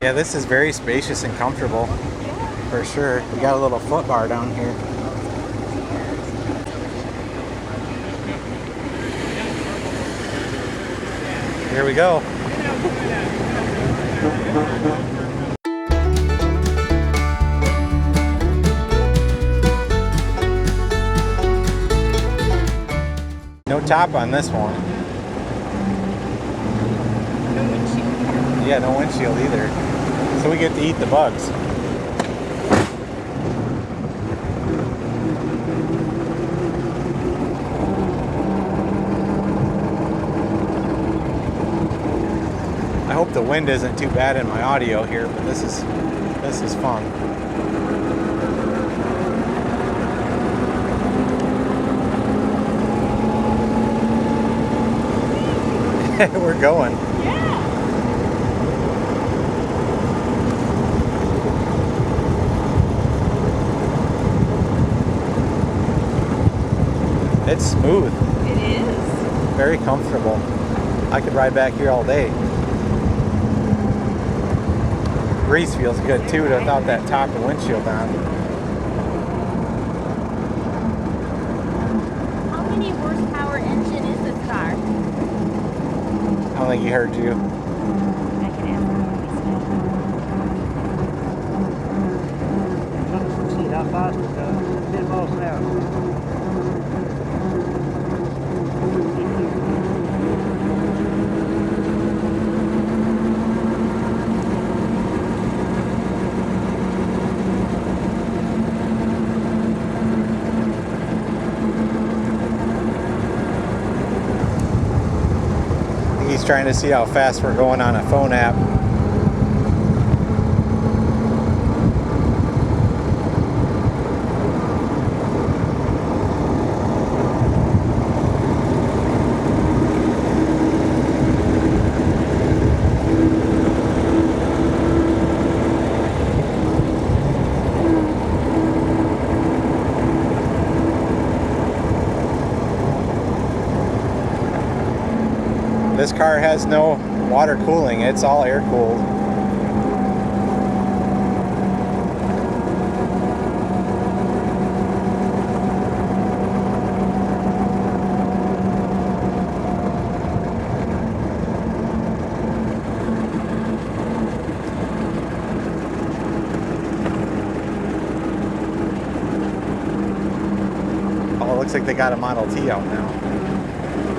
Yeah, this is very spacious and comfortable, for sure. We got a little foot bar down here. Here we go. No top on this one. No windshield. Yeah, no windshield either. So we get to eat the bugs. I hope the wind isn't too bad in my audio here, but this is fun. We're going. Yeah. It's smooth. It is. Very comfortable. I could ride back here all day. Breeze feels good too without that top and windshield on. How many horsepower engine is this car? I don't think he heard you. I can ask him. Let's see how fast it goes. 10 miles an hour. He's trying to see how fast we're going on a phone app. This car has no water cooling, it's all air cooled. Oh, it looks like they got a Model T out now.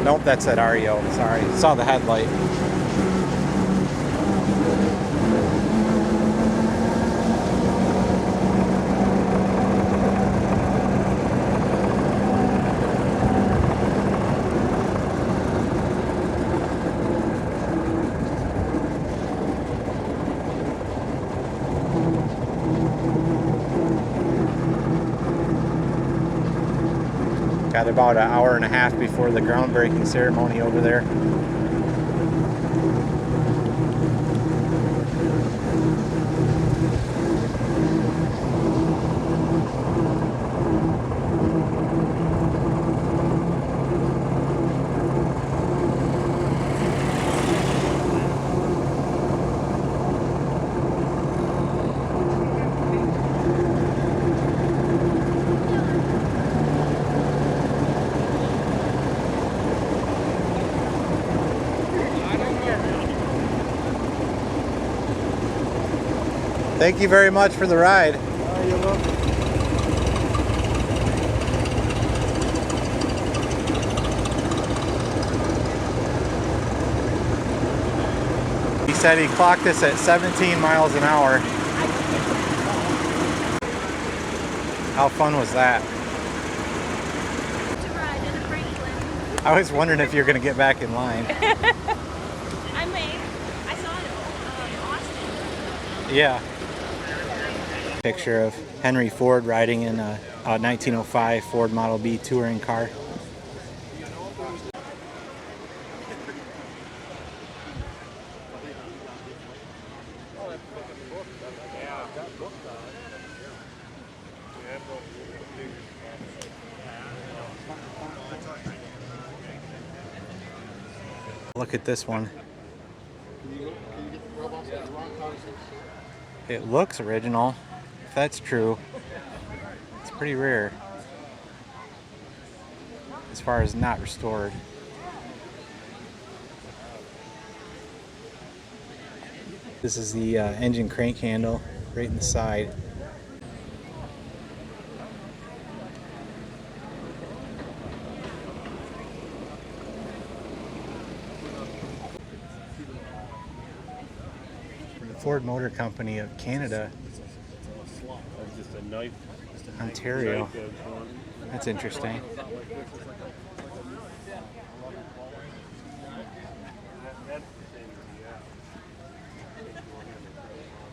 Nope, that's that REO. Sorry, saw the headlight. Got about an hour and a half before the groundbreaking ceremony over there. Thank you very much for the ride. You're welcome. He said he clocked us at 17 miles an hour. How fun was that? To ride in a Franklin. I was wondering if you're going to get back in line. I may. I saw it in Austin. Yeah. Picture of Henry Ford riding in a 1905 Ford Model B touring car. Look at this one. Can you get the robots on the rock? It looks original. If that's true, it's pretty rare as far as not restored. This is the engine crank handle right in the side. Ford Motor Company of Canada, Ontario. That's interesting.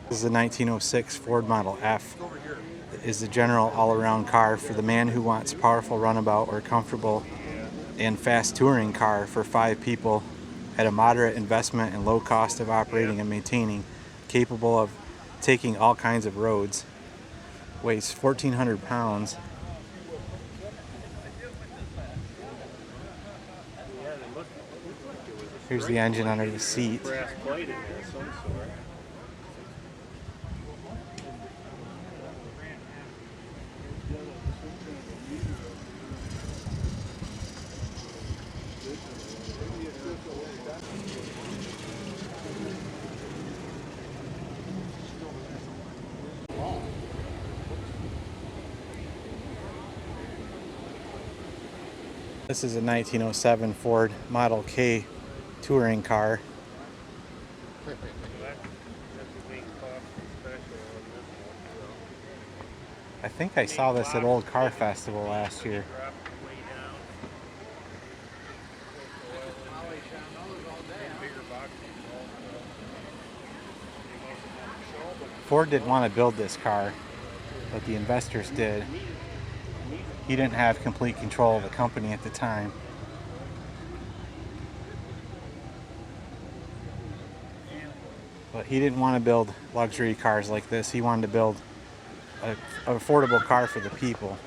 This is a 1906 Ford Model F. It is the general all-around car for the man who wants powerful runabout or comfortable and fast touring car for 5 people at a moderate investment and low cost of operating and maintaining, capable of taking all kinds of roads. Weighs 1,400 pounds. Here's the engine under the seat. This is a 1907 Ford Model K touring car. I think I saw this at Old Car Festival last year. Ford didn't want to build this car, but the investors did. He didn't have complete control of the company at the time. But he didn't want to build luxury cars like this. He wanted to build an affordable car for the people.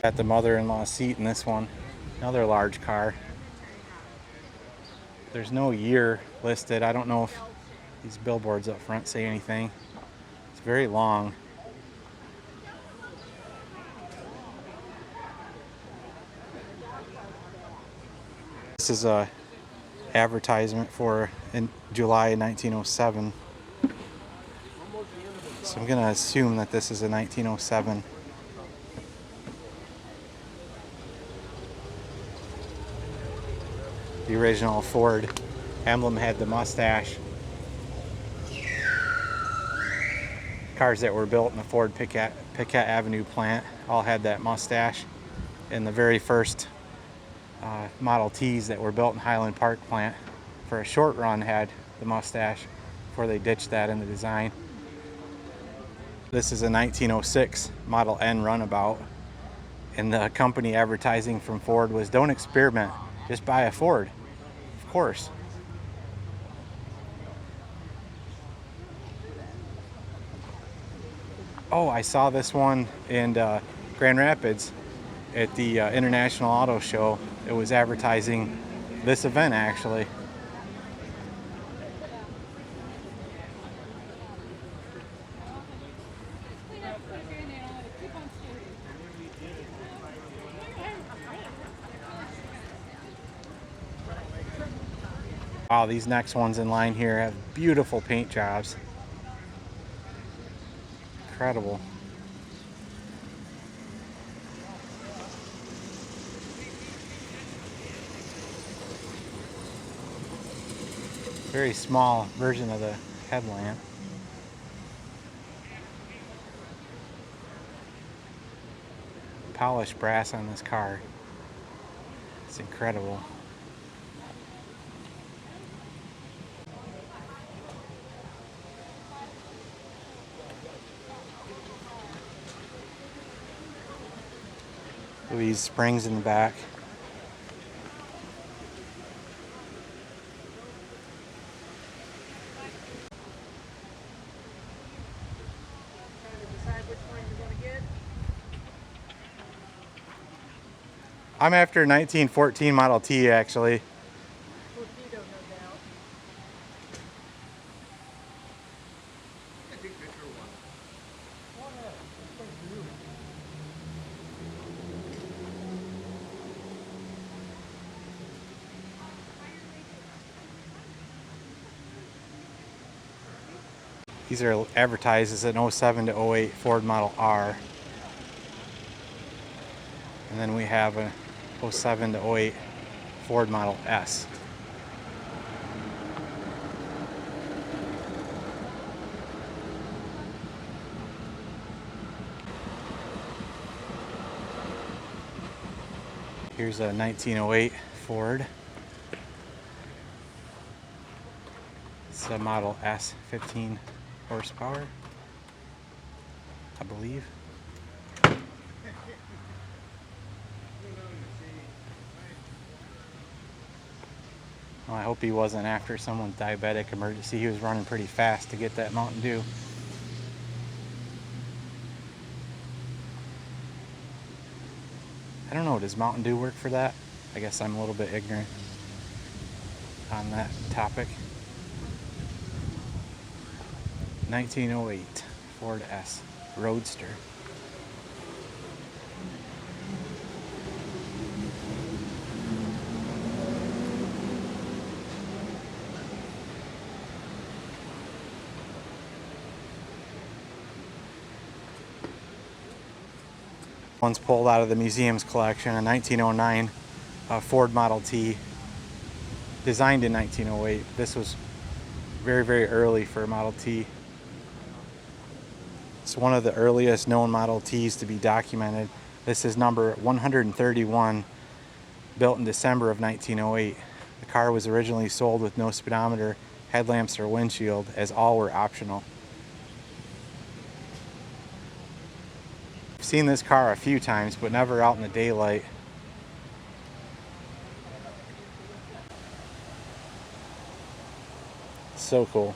Got the mother-in-law seat in this one. Another large car. There's no year listed. I don't know if these billboards up front say anything. It's very long. This is a advertisement for in July 1907. So I'm going to assume that this is a 1907. The original Ford emblem had the mustache. Cars that were built in the Ford Pickett Avenue plant all had that mustache. And the very first Model Ts that were built in Highland Park plant for a short run had the mustache before they ditched that in the design. This is a 1906 Model N runabout. And the company advertising from Ford was, "Don't experiment, just buy a Ford." Of course. Oh, I saw this one in Grand Rapids at the International Auto Show. It was advertising this event actually. Wow, these next ones in line here have beautiful paint jobs. Incredible. Very small version of the headlamp. Polished brass on this car. It's incredible. These springs in the back. I'm after 1914 Model T, actually. These are advertised as an 07 to 08 Ford Model R. And then we have a 07 to 08 Ford Model S. Here's a 1908 Ford. It's a Model S, 15 horsepower, I believe. Well, I hope he wasn't after someone's diabetic emergency. He was running pretty fast to get that Mountain Dew. I don't know, does Mountain Dew work for that? I guess I'm a little bit ignorant on that topic. 1908 Ford S Roadster. One's pulled out of the museum's collection, a 1909 Ford Model T, designed in 1908. This was very, very early for a Model T. It's one of the earliest known Model Ts to be documented. This is number 131, built in December of 1908. The car was originally sold with no speedometer, headlamps, or windshield, as all were optional. I've seen this car a few times, but never out in the daylight. So cool.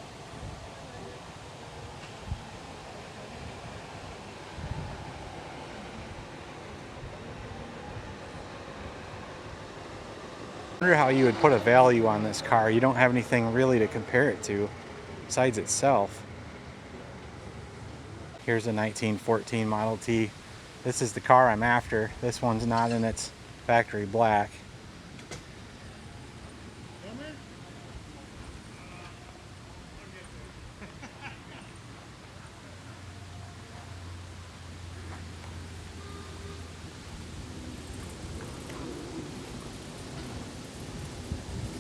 I wonder how you would put a value on this car. You don't have anything really to compare it to besides itself. Here's a 1914 Model T. This is the car I'm after. This one's not in its factory black.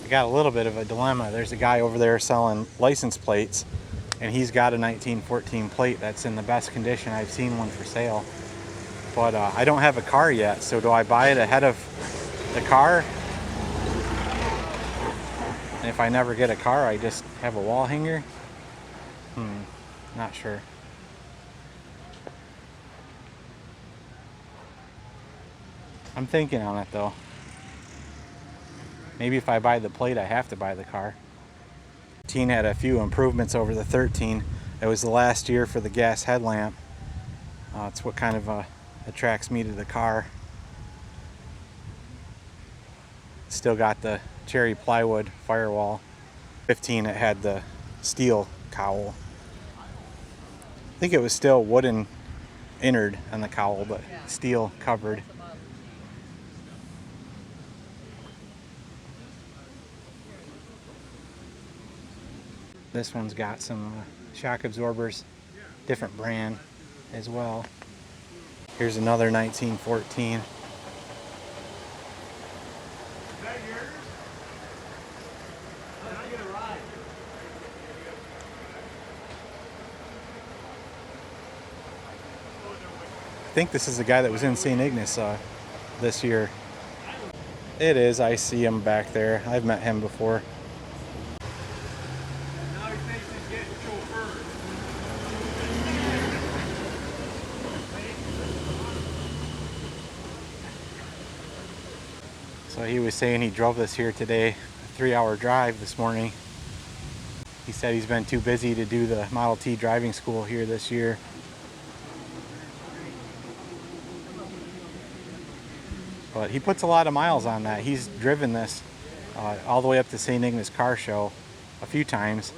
Got a little bit of a dilemma. There's a guy over there selling license plates, and he's got a 1914 plate that's in the best condition. I've seen one for sale, but I don't have a car yet. So do I buy it ahead of the car? And if I never get a car, I just have a wall hanger? Not sure. I'm thinking on it though. Maybe if I buy the plate, I have to buy the car. 13 had a few improvements over the 13. It was the last year for the gas headlamp. It's what kind of attracts me to the car. Still got the cherry plywood firewall. 15, it had the steel cowl. I think it was still wooden innard on the cowl, but steel covered. This one's got some shock absorbers, different brand as well. Here's another 1914. Is that yours? Can I get a ride? I think this is the guy that was in St. Ignace this year. It is. I see him back there. I've met him before. Now he thinks he's getting chauffeured. So he was saying he drove this here today, a 3-hour drive this morning. He said he's been too busy to do the Model T driving school here this year. But he puts a lot of miles on that. He's driven this all the way up to St. Ignace Car Show a few times.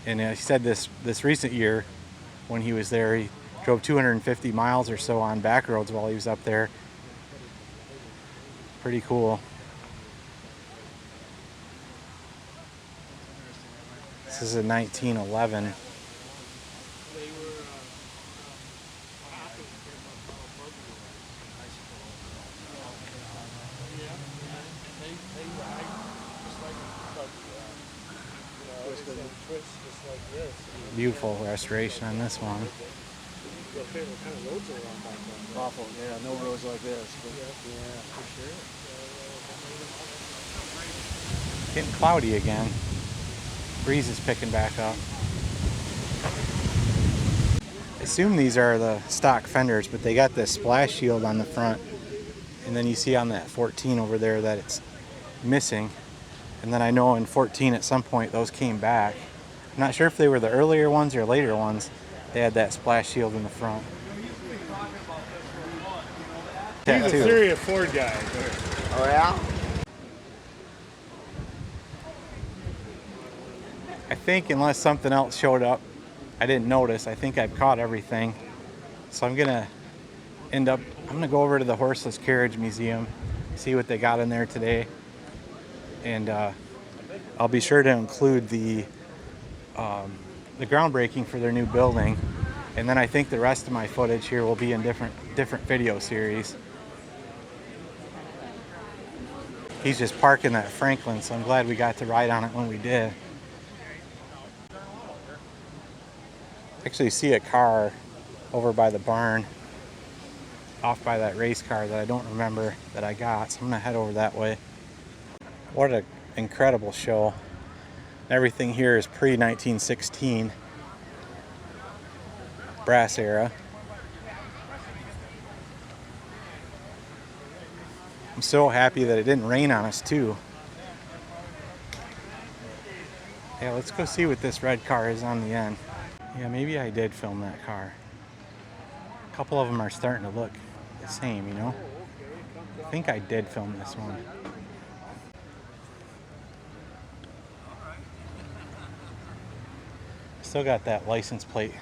And he said this recent year when he was there, he drove 250 miles or so on back roads while he was up there. Pretty cool. This is a 1911. Beautiful restoration on this one. Awful, yeah, no roads like this. But yeah, for sure. Getting cloudy again. Breeze is picking back up. I assume these are the stock fenders, but they got this splash shield on the front. And then you see on that 14 over there that it's missing. And then I know in 14 at some point those came back. I'm not sure if they were the earlier ones or later ones. They had that splash shield in the front. He's a serious Ford guy. Oh yeah? I think unless something else showed up, I didn't notice. I think I've caught everything. So I'm gonna go over to the Horseless Carriage Museum, see what they got in there today. And I'll be sure to include the groundbreaking for their new building. And then I think the rest of my footage here will be in different video series. He's just parking that Franklin, so I'm glad we got to ride on it when we did. Actually see a car over by the barn, off by that race car that I don't remember that I got, so I'm gonna head over that way. What an incredible show. Everything here is pre-1916, brass era. I'm so happy that it didn't rain on us too. Yeah, let's go see what this red car is on the end. Yeah, maybe I did film that car. A couple of them are starting to look the same, you know? I think I did film this one. Still got that license plate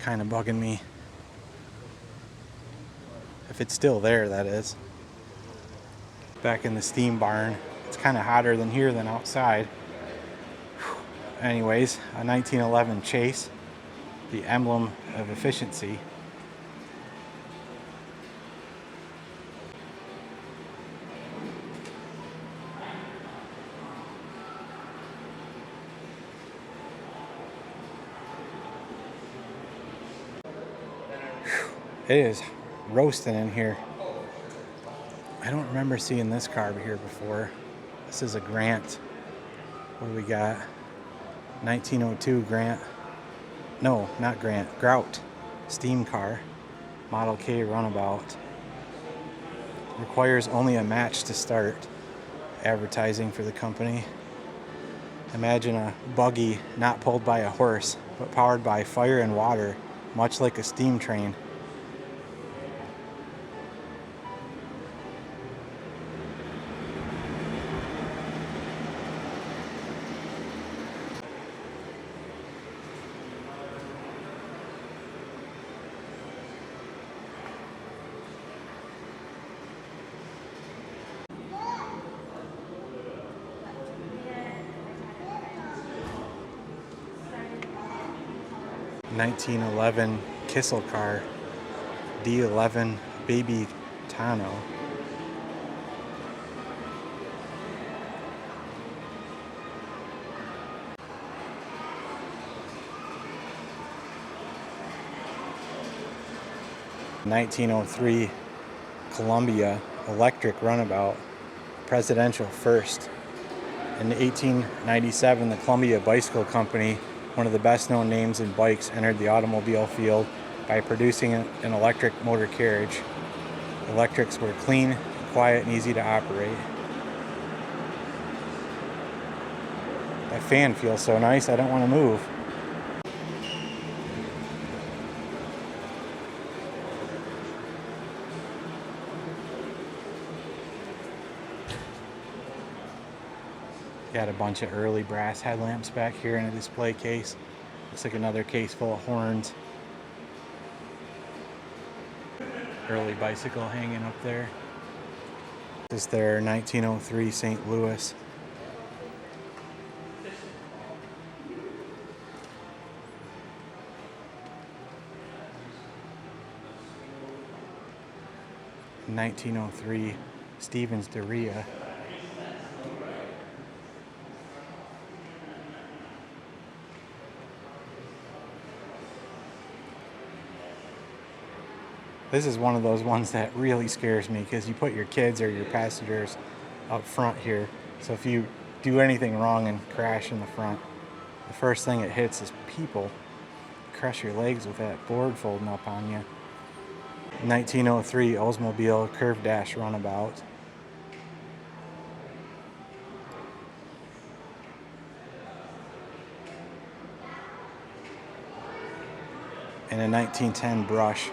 kind of bugging me. If it's still there, that is. Back in the steam barn. It's kind of hotter than here than outside. Anyways, a 1911 Chase, the emblem of efficiency. It is roasting in here. I don't remember seeing this car here before. This is a Grant. What do we got? 1902 Grant. No, not Grant. Grout. Steam car. Model K runabout. Requires only a match to start. Advertising for the company. Imagine a buggy not pulled by a horse, but powered by fire and water, much like a steam train. (1911) Kissel car, D11 Baby Tano. (1903) Columbia electric runabout, presidential first. In 1897, the Columbia Bicycle Company, one of the best known names in bikes, entered the automobile field by producing an electric motor carriage. Electrics were clean, quiet, and easy to operate. That fan feels so nice, I don't want to move. Got a bunch of early brass headlamps back here in a display case. Looks like another case full of horns. Early bicycle hanging up there. This is their 1903 St. Louis. In 1903 Stevens Doria. This is one of those ones that really scares me because you put your kids or your passengers up front here. So if you do anything wrong and crash in the front, the first thing it hits is people. Crush your legs with that board folding up on you. 1903 Oldsmobile Curve Dash Runabout. And a 1910 Brush.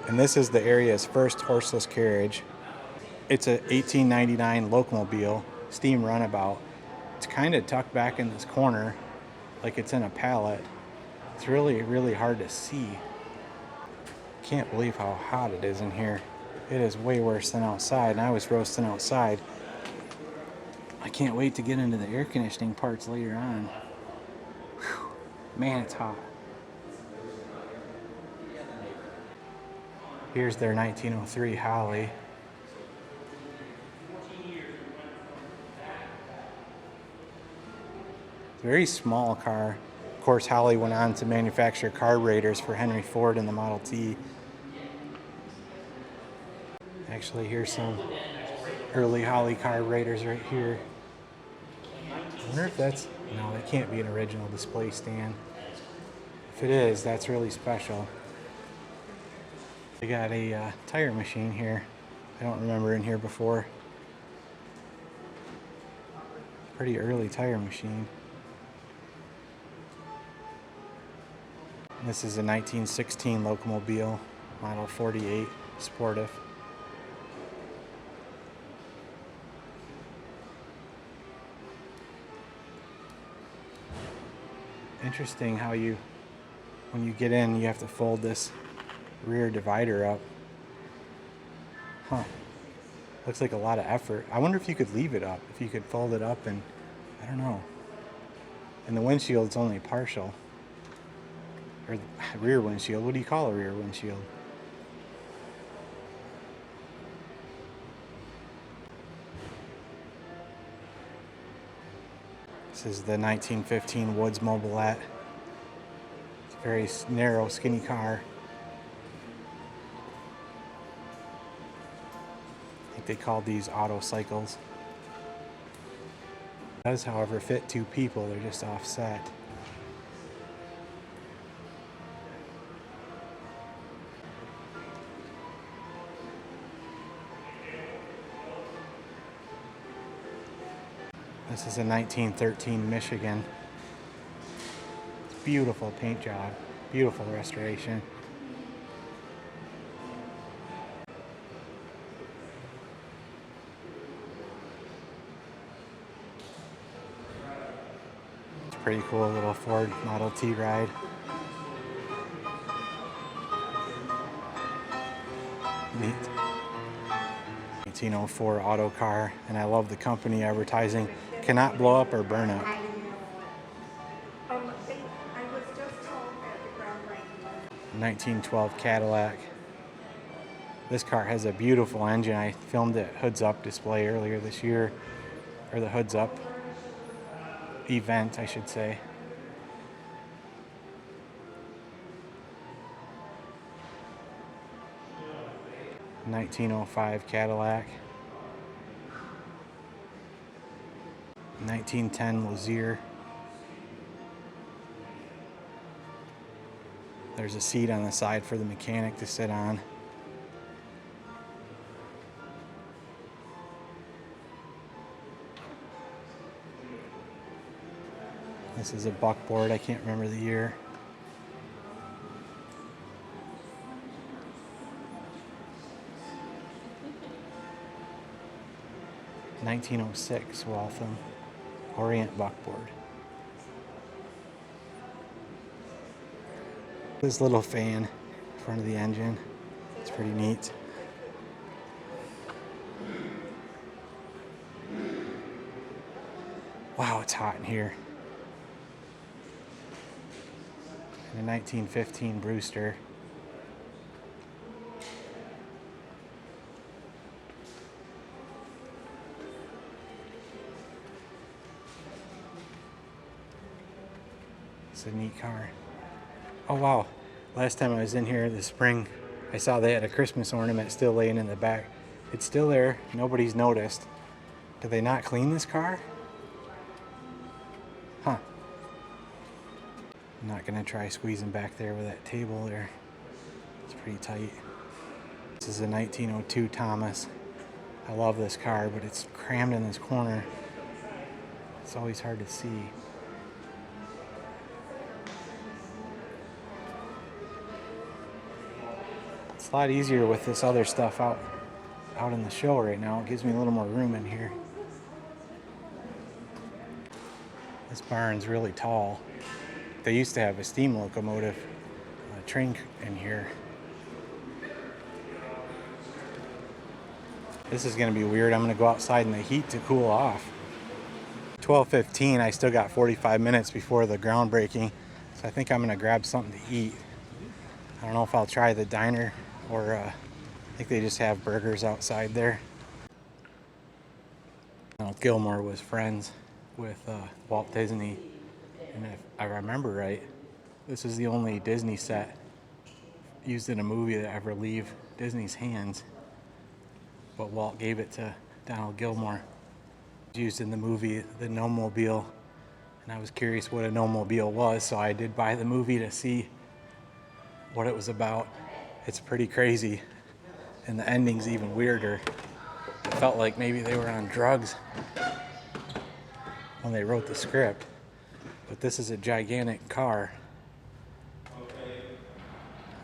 And this is the area's first horseless carriage. It's a 1899 Locomobile steam runabout. It's kind of tucked back in this corner like it's in a pallet. It's really, really hard to see. Can't believe how hot it is in here. It is way worse than outside, and I was roasting outside. I can't wait to get into the air conditioning parts later on. Whew. Man, it's hot. Here's their 1903 Holly. It's a very small car. Of course, Holly went on to manufacture carburetors for Henry Ford in the Model T. Actually, here's some early Holly carburetors right here. I wonder if that's... No, that can't be an original display stand. If it is, that's really special. They got a tire machine here. I don't remember in here before. Pretty early tire machine. This is a 1916 Locomobile, model 48, Sportive. Interesting how when you get in, you have to fold this rear divider up. Huh. Looks like a lot of effort. I wonder if you could leave it up, if you could fold it up, and I don't know. And the windshield's only partial. Or the rear windshield. What do you call a rear windshield? This is the 1915 Woods Mobilette. It's a very narrow, skinny car. They called these auto cycles. It does, however, fit two people. They're just offset. This is a 1913 Michigan. It's a beautiful paint job, beautiful restoration. Pretty cool little Ford Model T ride. Neat. 1904 auto car, and I love the company advertising. Cannot blow up or burn up. 1912 Cadillac. This car has a beautiful engine. I filmed it hoods up display earlier this year, or the hoods up event, I should say. (1905) Cadillac. 1910 Lazier. There's a seat on the side for the mechanic to sit on. This is a buckboard. I can't remember the year. 1906 Waltham Orient buckboard. This little fan in front of the engine, it's pretty neat. Wow, it's hot in here. And a 1915 Brewster. It's a neat car. Oh wow, last time I was in here this spring, I saw they had a Christmas ornament still laying in the back. It's still there, nobody's noticed. Did they not clean this car? Huh. I'm not gonna try squeezing back there with that table there. It's pretty tight. This is a 1902 Thomas. I love this car, but it's crammed in this corner. It's always hard to see. It's a lot easier with this other stuff out in the show right now. It gives me a little more room in here. This barn's really tall. They used to have a steam locomotive train in here. This is gonna be weird. I'm gonna go outside in the heat to cool off. 12:15, I still got 45 minutes before the groundbreaking. So I think I'm gonna grab something to eat. I don't know if I'll try the diner or I think they just have burgers outside there. Gilmore was friends with Walt Disney, and if I remember right, this is the only Disney set used in a movie that ever leave Disney's hands, but Walt gave it to Donald Gilmore. It was used in the movie The No-Mobile, and I was curious what a no-mobile was, so I did buy the movie to see what it was about. It's pretty crazy, and the ending's even weirder. It felt like maybe they were on drugs when they wrote the script. But this is a gigantic car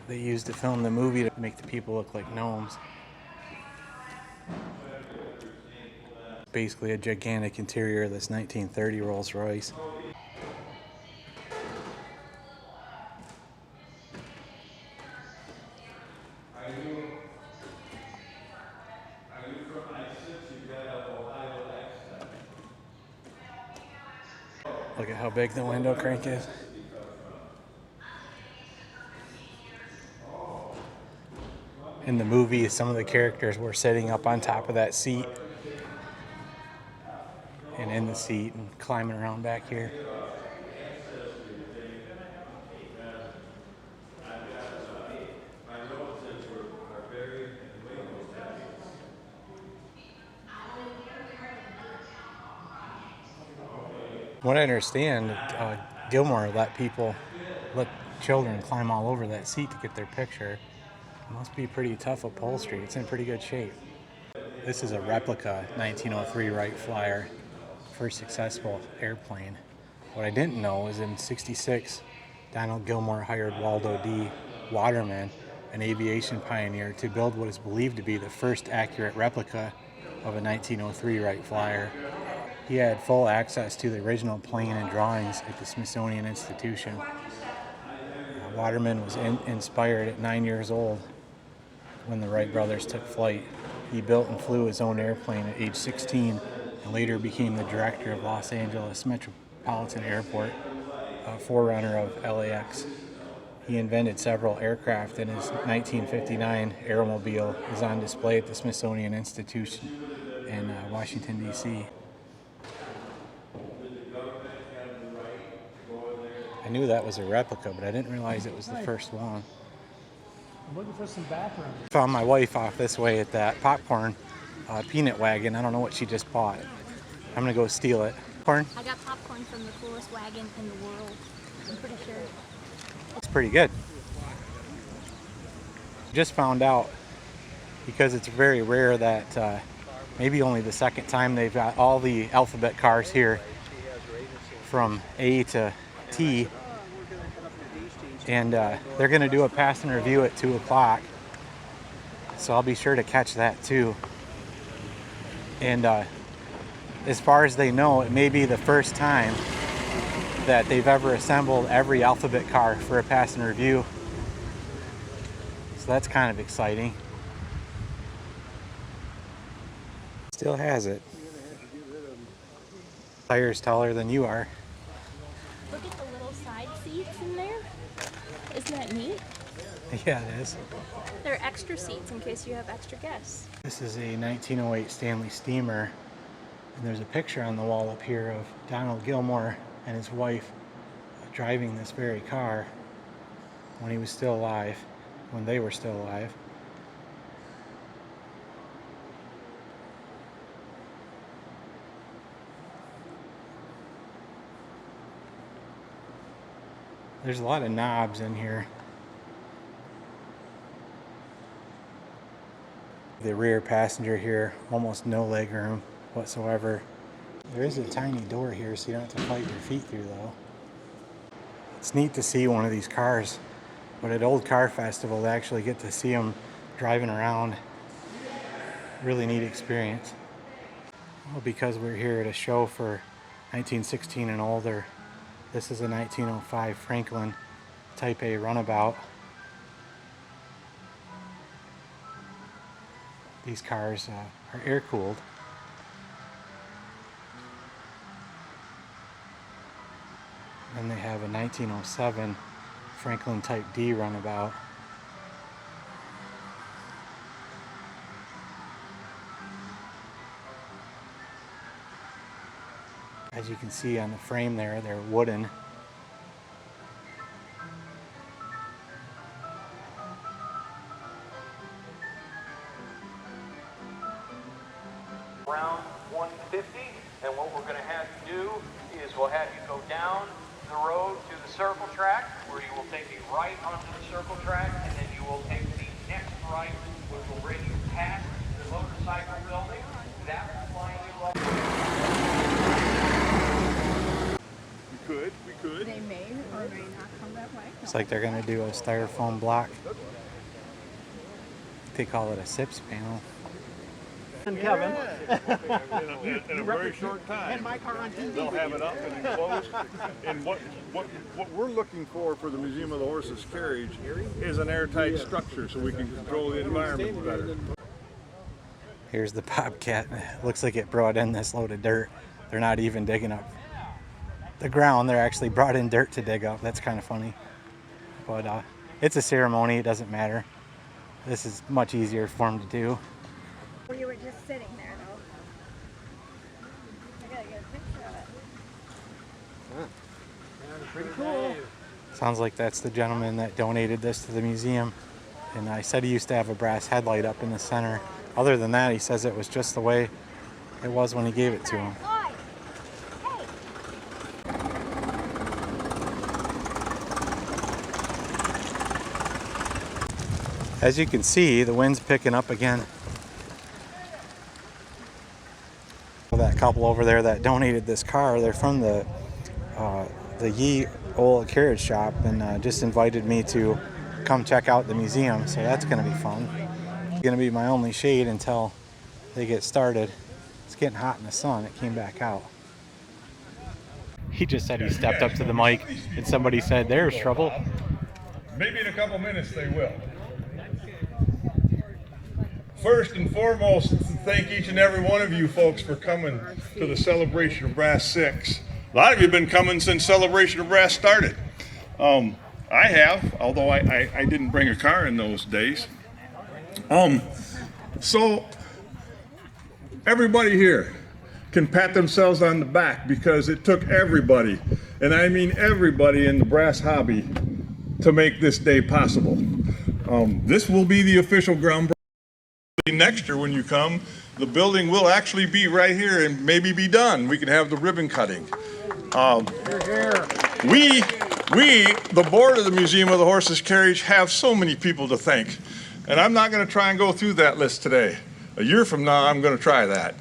they used to film the movie to make the people look like gnomes. Basically a gigantic interior of this 1930 Rolls Royce. Look at how big the window crank is. In the movie, some of the characters were sitting up on top of that seat and in the seat and climbing around back here. What I understand, Gilmore let children climb all over that seat to get their picture. It must be pretty tough upholstery. It's in pretty good shape. This is a replica 1903 Wright Flyer, first successful airplane. What I didn't know is in '66, Donald Gilmore hired Waldo D. Waterman, an aviation pioneer, to build what is believed to be the first accurate replica of a 1903 Wright Flyer. He had full access to the original plane and drawings at the Smithsonian Institution. Waterman was inspired at 9 years old when the Wright brothers took flight. He built and flew his own airplane at age 16 and later became the director of Los Angeles Metropolitan Airport, a forerunner of LAX. He invented several aircraft, and his 1959 Aeromobile is on display at the Smithsonian Institution in Washington, D.C. I knew that was a replica, but I didn't realize it was the first one. I'm looking for some background. Found my wife off this way at that popcorn peanut wagon. I don't know what she just bought. I'm gonna go steal it. Popcorn? I got popcorn from the coolest wagon in the world. I'm pretty sure. It's pretty good. Just found out, because it's very rare that maybe only the second time they've got all the alphabet cars here from A to T, and they're going to do a pass and review at 2 o'clock, so I'll be sure to catch that too. And as far as they know, it may be the first time that they've ever assembled every alphabet car for a pass and review. So that's kind of exciting. Still has it. Tire's taller than you are. Look at the little side seats in there. Isn't that neat? Yeah, it is. They're extra seats in case you have extra guests. This is a 1908 Stanley steamer, and there's a picture on the wall up here of Donald Gilmore and his wife driving this very car when he was still alive, when they were still alive. There's a lot of knobs in here. The rear passenger here, almost no leg room whatsoever. There is a tiny door here, so you don't have to fight your feet through though. It's neat to see one of these cars, but at Old Car Festival, they actually get to see them driving around. Really neat experience. Well, because we're here at a show for 1916 and older, this is a 1905 Franklin Type A runabout. These cars are air-cooled. Then they have a 1907 Franklin Type D runabout. As you can see on the frame there, they're wooden. Around 150, and what we're going to have you do is we'll have you go down the road to the circle track, where you will take a right onto the circle track, and then you will take the next right, which will bring you past the motorcycle building. That will line you up. We could. They may or may not come that way. Looks like they're going to do a styrofoam block. They call it a SIPS panel. And Kevin. In a very short time, they'll have it up and enclosed. And what we're looking for the Museum of the Horseless Carriage is an airtight structure so we can control the environment better. Here's the Bobcat. Looks like it brought in this load of dirt. They're not even digging up the ground. They're actually brought in dirt to dig up. That's kind of funny. But it's a ceremony. It doesn't matter. This is much easier for them to do. You were just sitting there, though. I gotta get a picture of it. Pretty cool. Sounds like that's the gentleman that donated this to the museum. And I said he used to have a brass headlight up in the center. Other than that, he says it was just the way it was when he gave it to him. As you can see, the wind's picking up again. That couple over there that donated this car, they're from the Ye Old Carriage Shop, and just invited me to come check out the museum, so that's going to be fun. It's going to be my only shade until they get started. It's getting hot in the sun. It came back out. He just said he stepped up to the mic, and somebody said, "There's trouble." Maybe in a couple minutes they will. First and foremost, thank each and every one of you folks for coming to the Celebration of Brass 6. A lot of you have been coming since Celebration of Brass started. I have, although I didn't bring a car in those days. So everybody here can pat themselves on the back because it took everybody, and I mean everybody in the brass hobby, to make this day possible. This will be the official groundbreaking. Next year when you come, the building will actually be right here and maybe be done. We can have the ribbon cutting. We, the board of the Museum of the Horseless Carriage, have so many people to thank. And I'm not going to try and go through that list today. A year from now, I'm going to try that.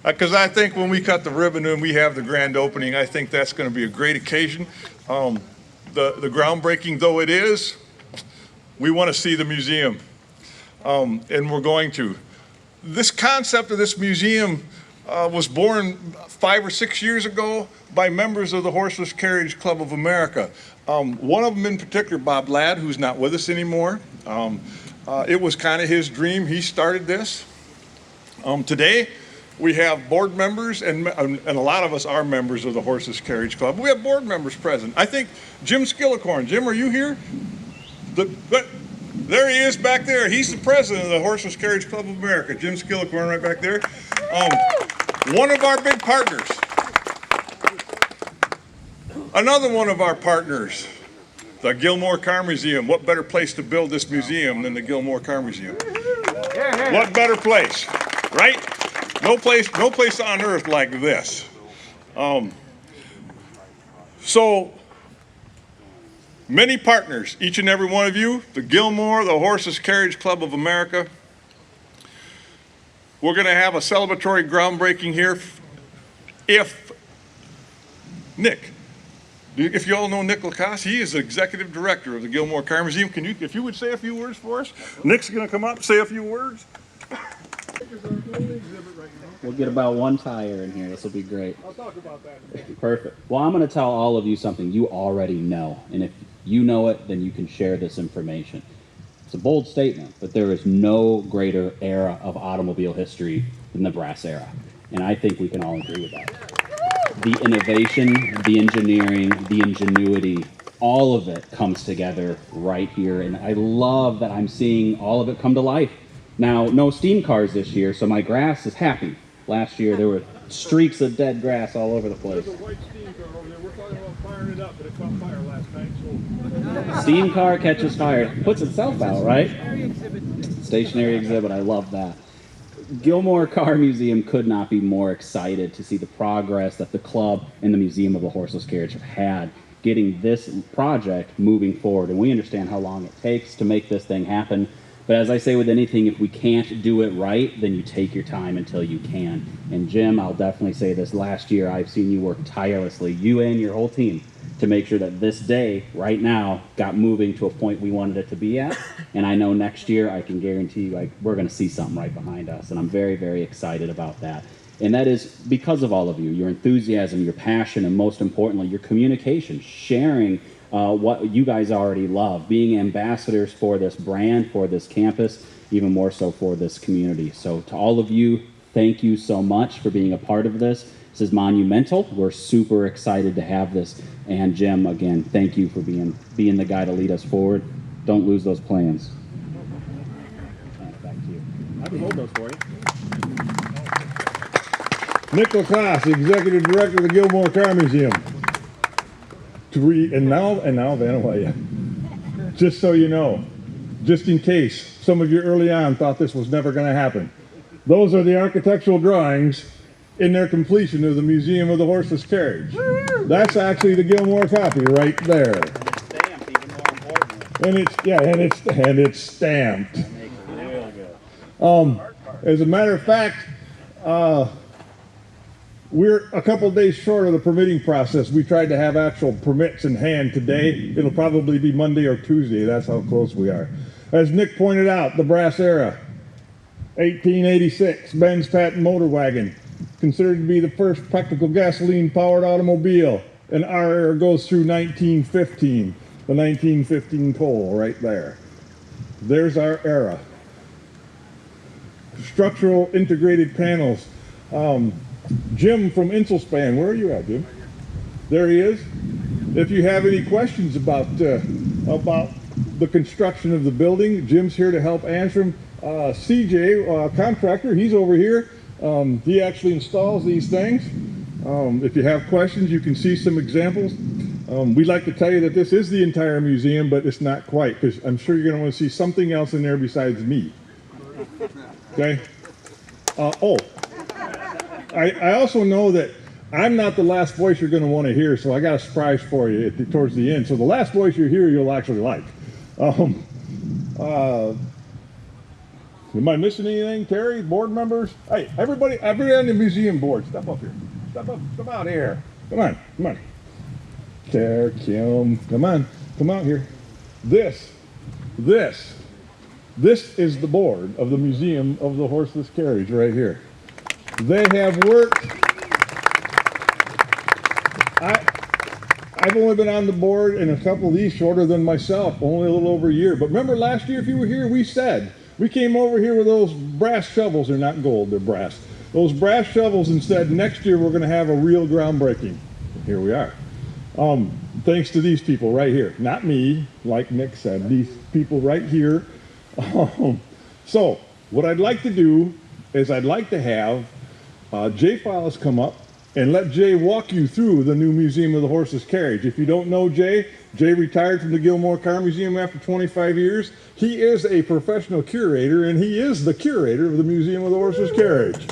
Because I think when we cut the ribbon and we have the grand opening, I think that's going to be a great occasion. The groundbreaking though it is, we want to see the museum. And we're going to. This concept of this museum was born 5 or 6 years ago by members of the Horseless Carriage Club of America. One of them in particular, Bob Ladd, who's not with us anymore. It was kind of his dream. He started this. Today, we have board members, and a lot of us are members of the Horseless Carriage Club. We have board members present. I think Jim Skillicorn. Jim, are you here? There he is back there. He's the president of the Horseless Carriage Club of America. Jim Skillicorn right back there. One of our big partners. Another one of our partners, the Gilmore Car Museum. What better place to build this museum than the Gilmore Car Museum? What better place, right? No place on earth like this. So many partners, each and every one of you, the Gilmore, the Horseless Carriage Club of America. We're going to have a celebratory groundbreaking here. If you all know Nick Lacoste, he is the executive director of the Gilmore Car Museum. If you would say a few words for us? Nick's going to come up, say a few words. We'll get about one tire in here. This will be great. I'll talk about that. Perfect. Well, I'm going to tell all of you something you already know. And if you know it, then you can share this information. It's a bold statement, but there is no greater era of automobile history than the brass era. And I think we can all agree with that. The innovation, the engineering, the ingenuity, all of it comes together right here. And I love that I'm seeing all of it come to life. Now, no steam cars this year, so my grass is happy. Last year, there were streaks of dead grass all over the place. There's a white steam car over there. We're talking about firing it up, but it caught fire last night. So Steam car catches fire, puts itself out, right? Stationary exhibit, I love that. Gilmore Car Museum could not be more excited to see the progress that the club and the Museum of the Horseless Carriage have had getting this project moving forward. And we understand how long it takes to make this thing happen. But as I say with anything, if we can't do it right, then you take your time until you can. And Jim, I'll definitely say this, last year I've seen you work tirelessly, you and your whole team, to make sure that this day, right now, got moving to a point we wanted it to be at. And I know next year, I can guarantee you, we're going to see something right behind us. And I'm very, very excited about that. And that is because of all of you, your enthusiasm, your passion, and most importantly, your communication, sharing what you guys already love, being ambassadors for this brand, for this campus, even more so for this community. So to all of you, thank you so much for being a part of this. This is monumental. We're super excited to have this. And Jim, again, thank you for being the guy to lead us forward. Don't lose those plans. Back to you. I can hold those for you. Nick Lacoste, Executive Director of the Gilmore Car Museum. And now, Vanawaya, just so you know, just in case some of you early on thought this was never going to happen, those are the architectural drawings in their completion of the Museum of the Horseless Carriage. That's actually the Gilmore copy right there. And it's stamped, even more important. And it's stamped. That makes it real good. As a matter of fact, we're a couple days short of the permitting process. We tried to have actual permits in hand today. It'll probably be Monday or Tuesday. That's how close we are. As Nick pointed out, the brass era, 1886, Benz patent motor wagon, considered to be the first practical gasoline-powered automobile. And our era goes through 1915, the 1915 pole right there. There's our era. Structural integrated panels. Jim from Inselspan, where are you at, Jim? There he is. If you have any questions about the construction of the building, Jim's here to help answer them. CJ, contractor, he's over here. He actually installs these things. If you have questions, you can see some examples. We'd like to tell you that this is the entire museum, but it's not quite, because I'm sure you're going to want to see something else in there besides me. Okay? I also know that I'm not the last voice you're going to want to hear, so I got a surprise for you towards the end. So the last voice you hear, you'll actually like. Am I missing anything, Terry? Board members? Hey, everybody on the museum board, step up here. Step up, come out here. Come on. There, Kim, come out here. This is the board of the Museum of the Horseless Carriage right here. They have worked. I've only been on the board and a couple of these shorter than myself, only a little over a year. But remember last year, if you were here, we came over here with those brass shovels. They're not gold, they're brass. Those brass shovels and said, next year we're going to have a real groundbreaking. Here we are. Thanks to these people right here. Not me, like Nick said, these people right here. So what I'd like to do is I'd like to have Jay Follis come up and let Jay walk you through the new Museum of the Horseless Carriage. If you don't know Jay, Jay retired from the Gilmore Car Museum after 25 years. He is a professional curator, and he is the curator of the Museum of the Horseless Carriage.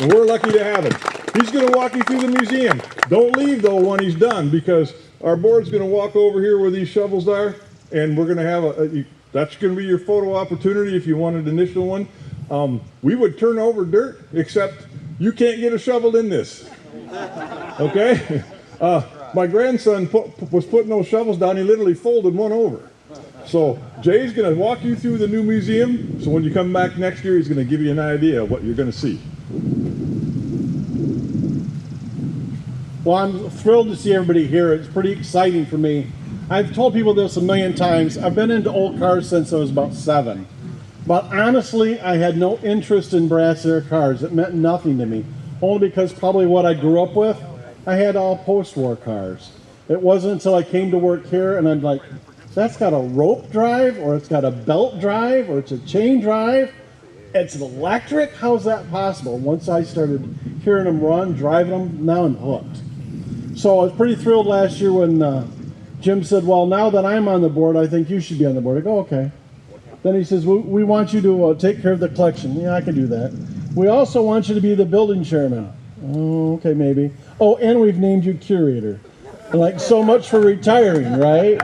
And we're lucky to have him. He's going to walk you through the museum. Don't leave, though, when he's done, because our board's going to walk over here where these shovels are, and we're going to have that's going to be your photo opportunity if you want an initial one. We would turn over dirt, except you can't get a shovel in this. Okay? My grandson was putting those shovels down. He literally folded one over. So Jay's going to walk you through the new museum. So when you come back next year, he's going to give you an idea of what you're going to see. Well, I'm thrilled to see everybody here. It's pretty exciting for me. I've told people this a million times. I've been into old cars since I was about 7. But honestly, I had no interest in brass air cars. It meant nothing to me. Only because probably what I grew up with, I had all post-war cars. It wasn't until I came to work here and I'm like, that's got a rope drive, or it's got a belt drive, or it's a chain drive. It's electric? How's that possible? Once I started hearing them run, driving them, now I'm hooked. So I was pretty thrilled last year when Jim said, well, now that I'm on the board, I think you should be on the board. I go, okay. Then he says, we want you to take care of the collection. Yeah, I can do that. We also want you to be the building chairman. Oh, okay, maybe. Oh, and we've named you curator. Like, so much for retiring, right?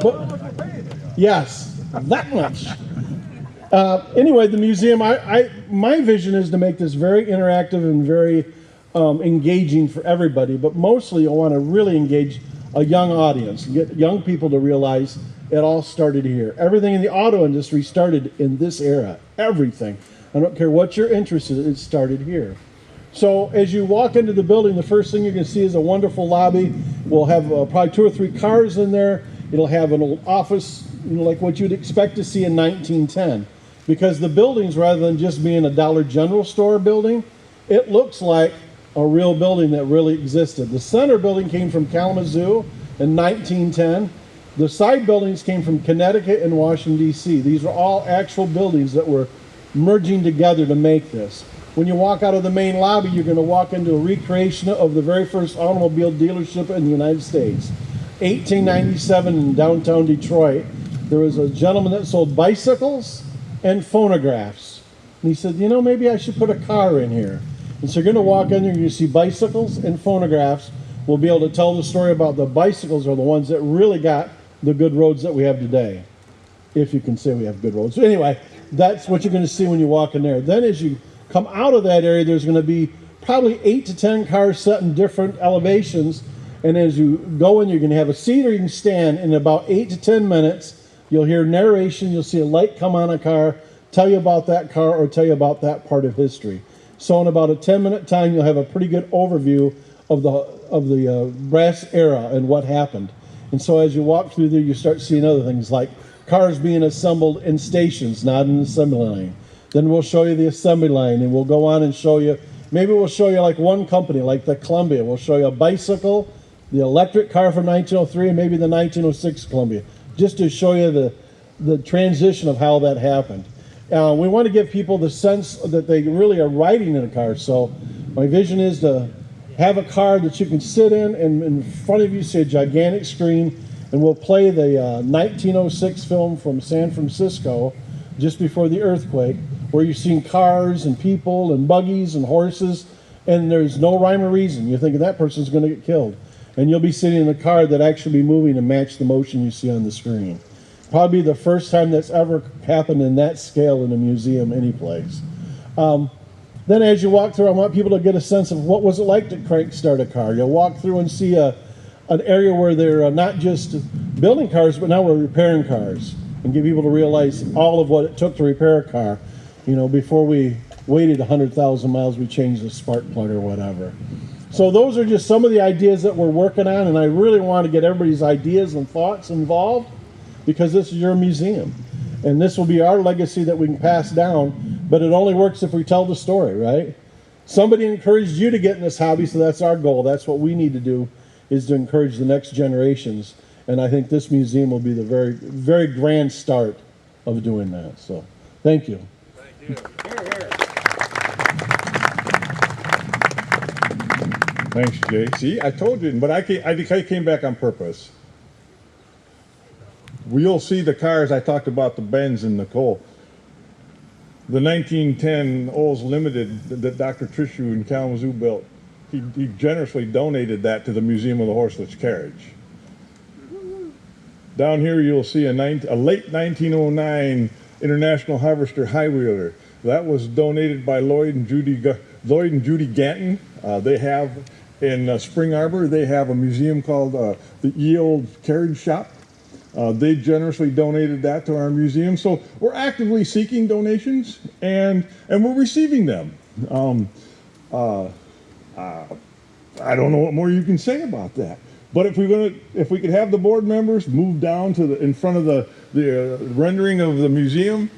But, yes, that much. Anyway, the museum, my vision is to make this very interactive and very engaging for everybody, but mostly I want to really engage a young audience, get young people to realize it all started here. Everything in the auto industry started in this era. Everything. I don't care what you're interested in, it started here. So as you walk into the building, the first thing you're going to see is a wonderful lobby. We'll have probably 2 or 3 cars in there. It'll have an old office, like what you'd expect to see in 1910. Because the buildings, rather than just being a Dollar General store building, it looks like a real building that really existed. The center building came from Kalamazoo in 1910. The side buildings came from Connecticut and Washington, D.C. These are all actual buildings that were merging together to make this. When you walk out of the main lobby, you're going to walk into a recreation of the very first automobile dealership in the United States. 1897 in downtown Detroit, there was a gentleman that sold bicycles and phonographs. And he said, you know, maybe I should put a car in here. And so you're going to walk in there and you see bicycles and phonographs. We'll be able to tell the story about the bicycles are the ones that really got the good roads that we have today. If you can say we have good roads. So anyway, that's what you're going to see when you walk in there. Then as you come out of that area, there's going to be probably 8 to 10 cars set in different elevations. And as you go in, you're going to have a seat or you can stand. In about 8 to 10 minutes, you'll hear narration. You'll see a light come on a car, tell you about that car or tell you about that part of history. So in about a 10-minute time, you'll have a pretty good overview of the brass era and what happened. And so as you walk through there, you start seeing other things like cars being assembled in stations, not in the assembly line. Then we'll show you the assembly line, and we'll go on and show you, maybe we'll show you like one company, like the Columbia. We'll show you a bicycle, the electric car from 1903, and maybe the 1906 Columbia, just to show you the transition of how that happened. We want to give people the sense that they really are riding in a car. So my vision is to have a car that you can sit in, and in front of you see a gigantic screen, and we'll play the 1906 film from San Francisco just before the earthquake, where you've seen cars and people and buggies and horses, and there's no rhyme or reason. You're thinking that person's going to get killed. And you'll be sitting in a car that actually be moving and match the motion you see on the screen. Probably the first time that's ever happened in that scale in a museum anyplace. Then as you walk through, I want people to get a sense of what was it like to crank start a car. You'll walk through and see an area where they're not just building cars, but now we're repairing cars, and get people to realize all of what it took to repair a car. You know, before we waited 100,000 miles, we changed the spark plug or whatever. So those are just some of the ideas that we're working on, and I really want to get everybody's ideas and thoughts involved because this is your museum. And this will be our legacy that we can pass down, but it only works if we tell the story, right? Somebody encouraged you to get in this hobby, so that's our goal. That's what we need to do, is to encourage the next generations. And I think this museum will be the very, very grand start of doing that. So, thank you. Thank you. Thanks, Jay. See, I told you, but I came back on purpose. We'll see the cars. I talked about the Benz and the Cole. The 1910 Olds Limited that Dr. Trishu in Kalamazoo built, he generously donated that to the Museum of the Horseless Carriage. Down here you'll see a late 1909 International Harvester High Wheeler. That was donated by Lloyd and Judy Ganton. They have in Spring Arbor, they have a museum called the Ye Olde Carriage Shop. They generously donated that to our museum. So we're actively seeking donations and we're receiving them. I don't know what more you can say about that. But if we could have the board members move down to in front of the rendering of the museum,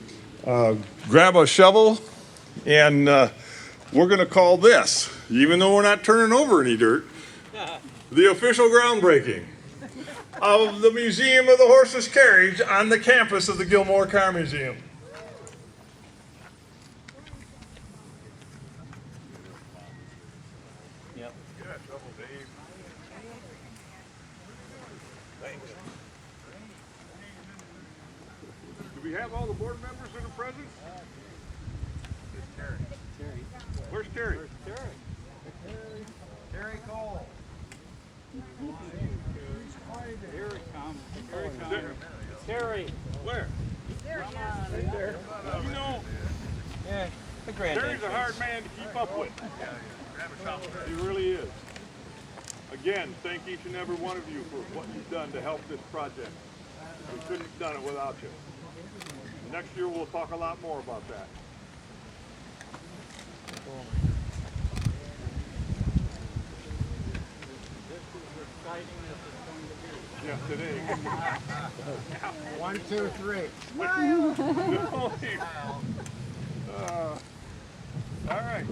grab a shovel, and we're going to call this, even though we're not turning over any dirt, the official groundbreaking of the Museum of the Horseless Carriage on the campus of the Gilmore Car Museum. Yep. Yeah, shovel, Dave. Thanks. Do we have all the board members that are present? Where's Terry? Terry Cole. Here it comes. Here it comes. Terry. Where? Right there. You know, Yeah, the grand. Terry's a hard man to keep up with. He really is. Again, thank each and every one of you for what you've done to help this project. We couldn't have done it without you. Next year we'll talk a lot more about that. Yeah, today. 1, 2, 3. All right.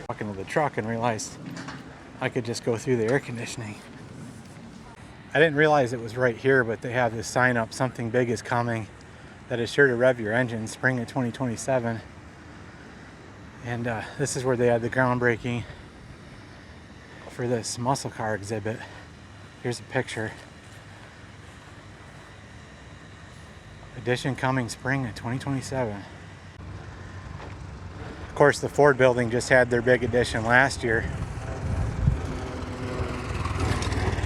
Walking to the truck and realized I could just go through the air conditioning. I didn't realize it was right here, but they have this sign up, something big is coming, that is sure to rev your engine, spring of 2027. And this is where they had the groundbreaking for this muscle car exhibit. Here's a picture. Edition coming spring of 2027. Of course, the Ford building just had their big edition last year.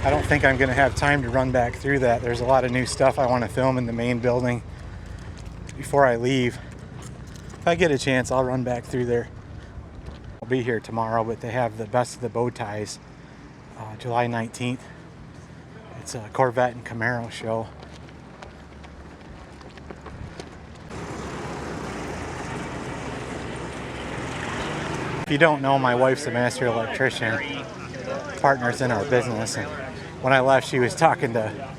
I don't think I'm going to have time to run back through that. There's a lot of new stuff I want to film in the main building before I leave. If I get a chance, I'll run back through there. I'll be here tomorrow, but they have the Best of the Bow Ties, July 19th. It's a Corvette and Camaro show. If you don't know, my wife's a master electrician, partners in our business. And when I left, she was talking to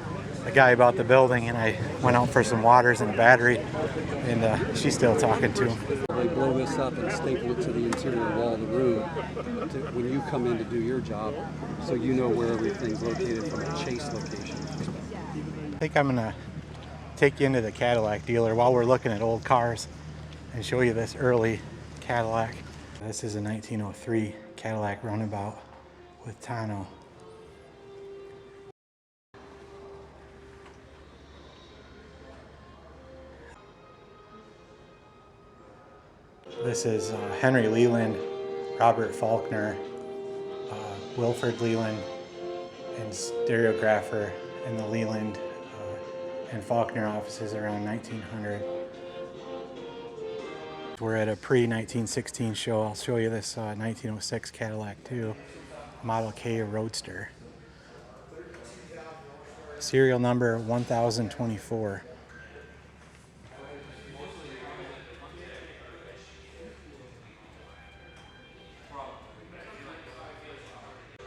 a guy about the building, and I went out for some waters and a battery, and she's still talking to him. They blow this up and staple it to the interior wall of the room when you come in to do your job, so you know where everything's located from a chase location perspective. I think I'm gonna take you into the Cadillac dealer while we're looking at old cars and show you this early Cadillac. This is a 1903 Cadillac Runabout with tonneau. This is Henry Leland, Robert Faulkner, Wilford Leland, and stereographer in the Leland and Faulkner offices around 1900. We're at a pre-1916 show. I'll show you this 1906 Cadillac too. Model K Roadster. Serial number 1024.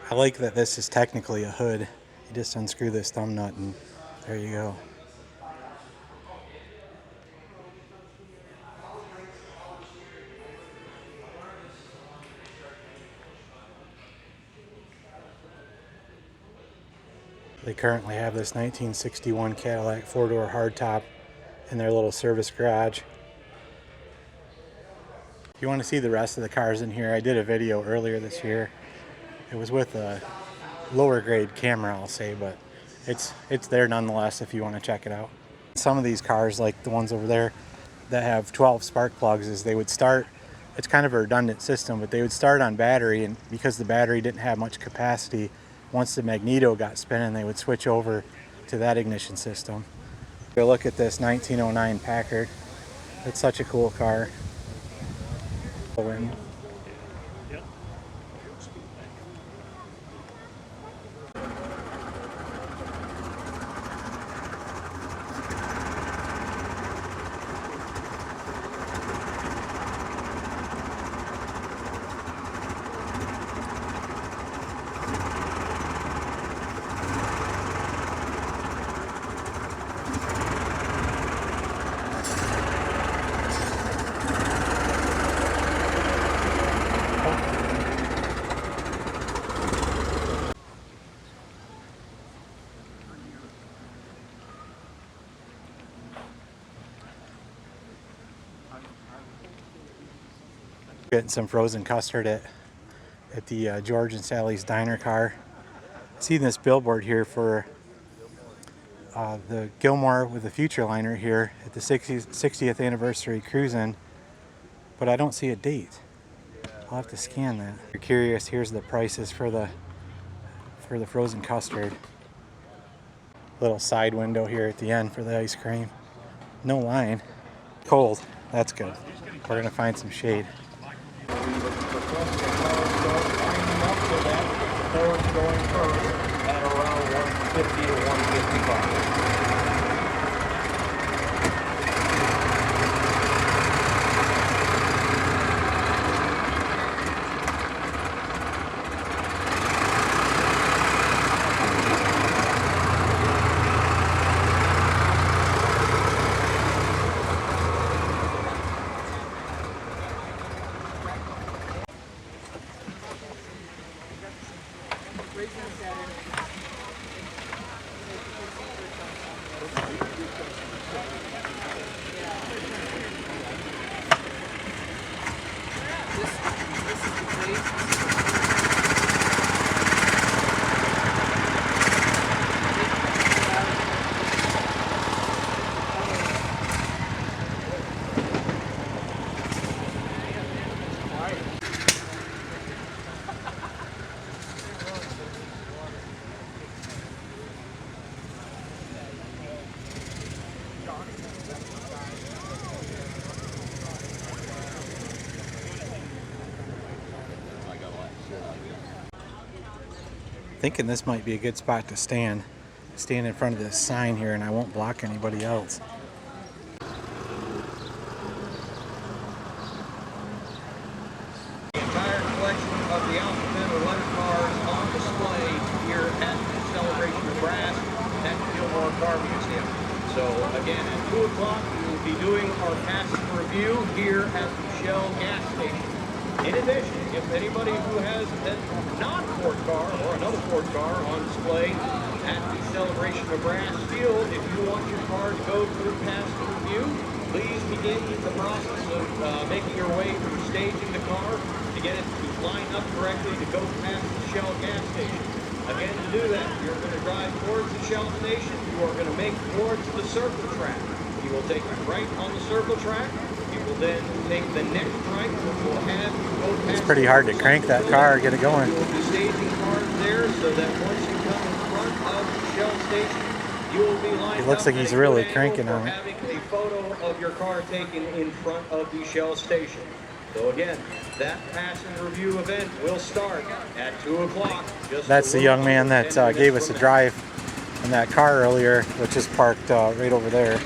I like that this is technically a hood. You just unscrew this thumb nut and there you go. They currently have this 1961 Cadillac four-door hardtop in their little service garage. If you want to see the rest of the cars in here, I did a video earlier this year. It was with a lower grade camera, I'll say, but it's there nonetheless if you want to check it out. Some of these cars, like the ones over there that have 12 spark plugs, is they would start, it's kind of a redundant system, but they would start on battery, and because the battery didn't have much capacity, once the magneto got spinning, they would switch over to that ignition system. Look at this 1909 Packard. It's such a cool car. Getting some frozen custard at the George and Sally's Diner car. Seen this billboard here for the Gilmore with the Future Liner here at the 60th anniversary cruising, but I don't see a date. I'll have to scan that. If you're curious, here's the prices for the frozen custard. Little side window here at the end for the ice cream. No line. Cold. That's good. We're gonna find some shade. Going first at around 150 to 155. Thinking this might be a good spot to stand in front of this sign here, and I won't block anybody else. The entire collection of the alphabetical letter cars on display here at the Celebration of Brass at the Gilmore Car Museum. So again, at 2 o'clock we will be doing our passing review here at the Shell gas station. In addition, if anybody who has a non-Ford car or another Ford car on display at the Celebration of Brass field, if you want your car to go through passing review, please begin the process of making your way through staging the car to get it to line up correctly to go past the Shell gas station. Again, to do that, you're going to drive towards the Shell station. You are going to make towards the circle track. You will take a right on the circle track. You will then take the next right, which will have you go past. It's pretty hard to crank that car or get it going. You will be staging cars there so that once you come in front of the Shell station, you will be lined up. It looks like he's really cranking on it. Having a photo of your car taken in front of the Shell station. So again, that pass and review event will start at 2 o'clock. That's the young man that gave us a drive in that car earlier, which is parked right over there.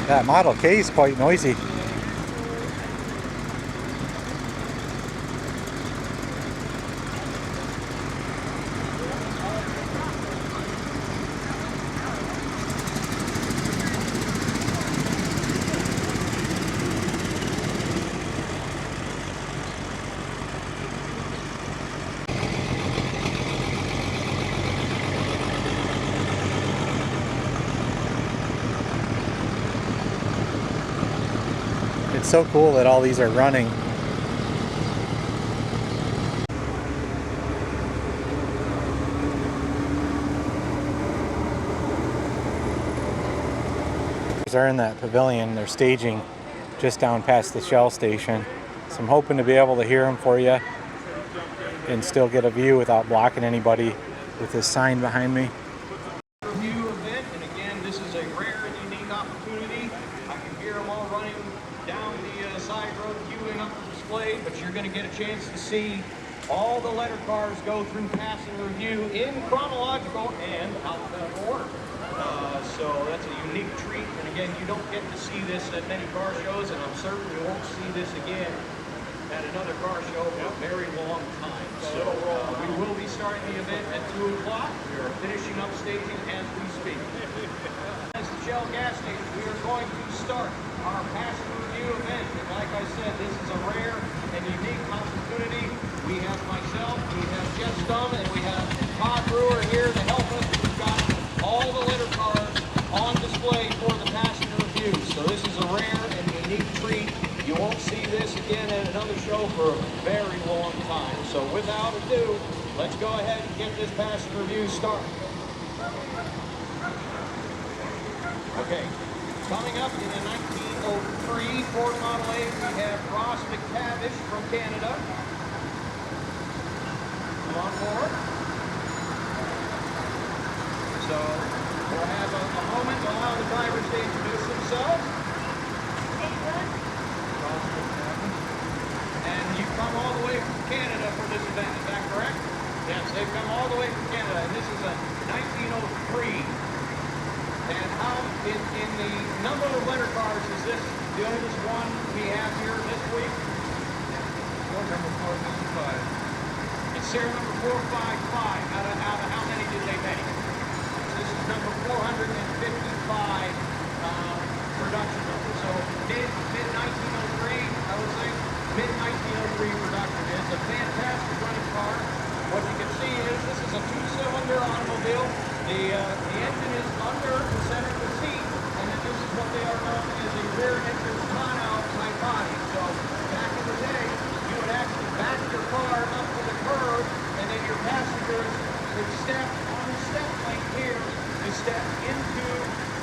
That Model K is quite noisy. It's so cool that all these are running. They're in that pavilion. They're staging just down past the Shell station. So I'm hoping to be able to hear them for you and still get a view without blocking anybody with this sign behind me. Review event, and again, this is a rare and unique opportunity. I can hear them all running down the side road, queuing up the display, but you're going to get a chance to see all the letter cars go through pass and review in chronological and alphabetical order. So that's a unique treat, and again, you don't get to see this at many car shows, and I'm certain you won't see this again at another car show for a very long time. So we will be starting the event at 2 o'clock. We are finishing up staging as we speak. As the Shell gas station, we are going to start our pass and review event. And like I said, this is a rare and unique opportunity. We have myself, we have Jeff Stum, and we have Todd Brewer here to help us. We've got all the letter cars on display for the pass and review. So this is a rare and unique treat. You won't see this again at another show for a very long time. So without ado, let's go ahead and get this pass and review started. Okay, coming up in a 1903 Ford Model 8, we have Ross McTavish from Canada. Come on forward. So we'll have a moment to allow the drivers to introduce themselves. And you've come all the way from Canada for this event, is that correct? Yes, they've come all the way from Canada, and this is a 1903. And how, in the number of letter cars, is this the oldest one we have here this week? Serial number 455. It's serial number 455. Out of how many did they make? This is number 455 production number. So mid-1903, I would say, mid-1903 production. It's a fantastic running car. What you can see is this is a two-cylinder automobile. The engine is under the center of the seat, and then this is what they are known as a rear engine tonneau type body. So back in the day, you would actually back your car up to the curb, and then your passengers would step on the step plate here to step into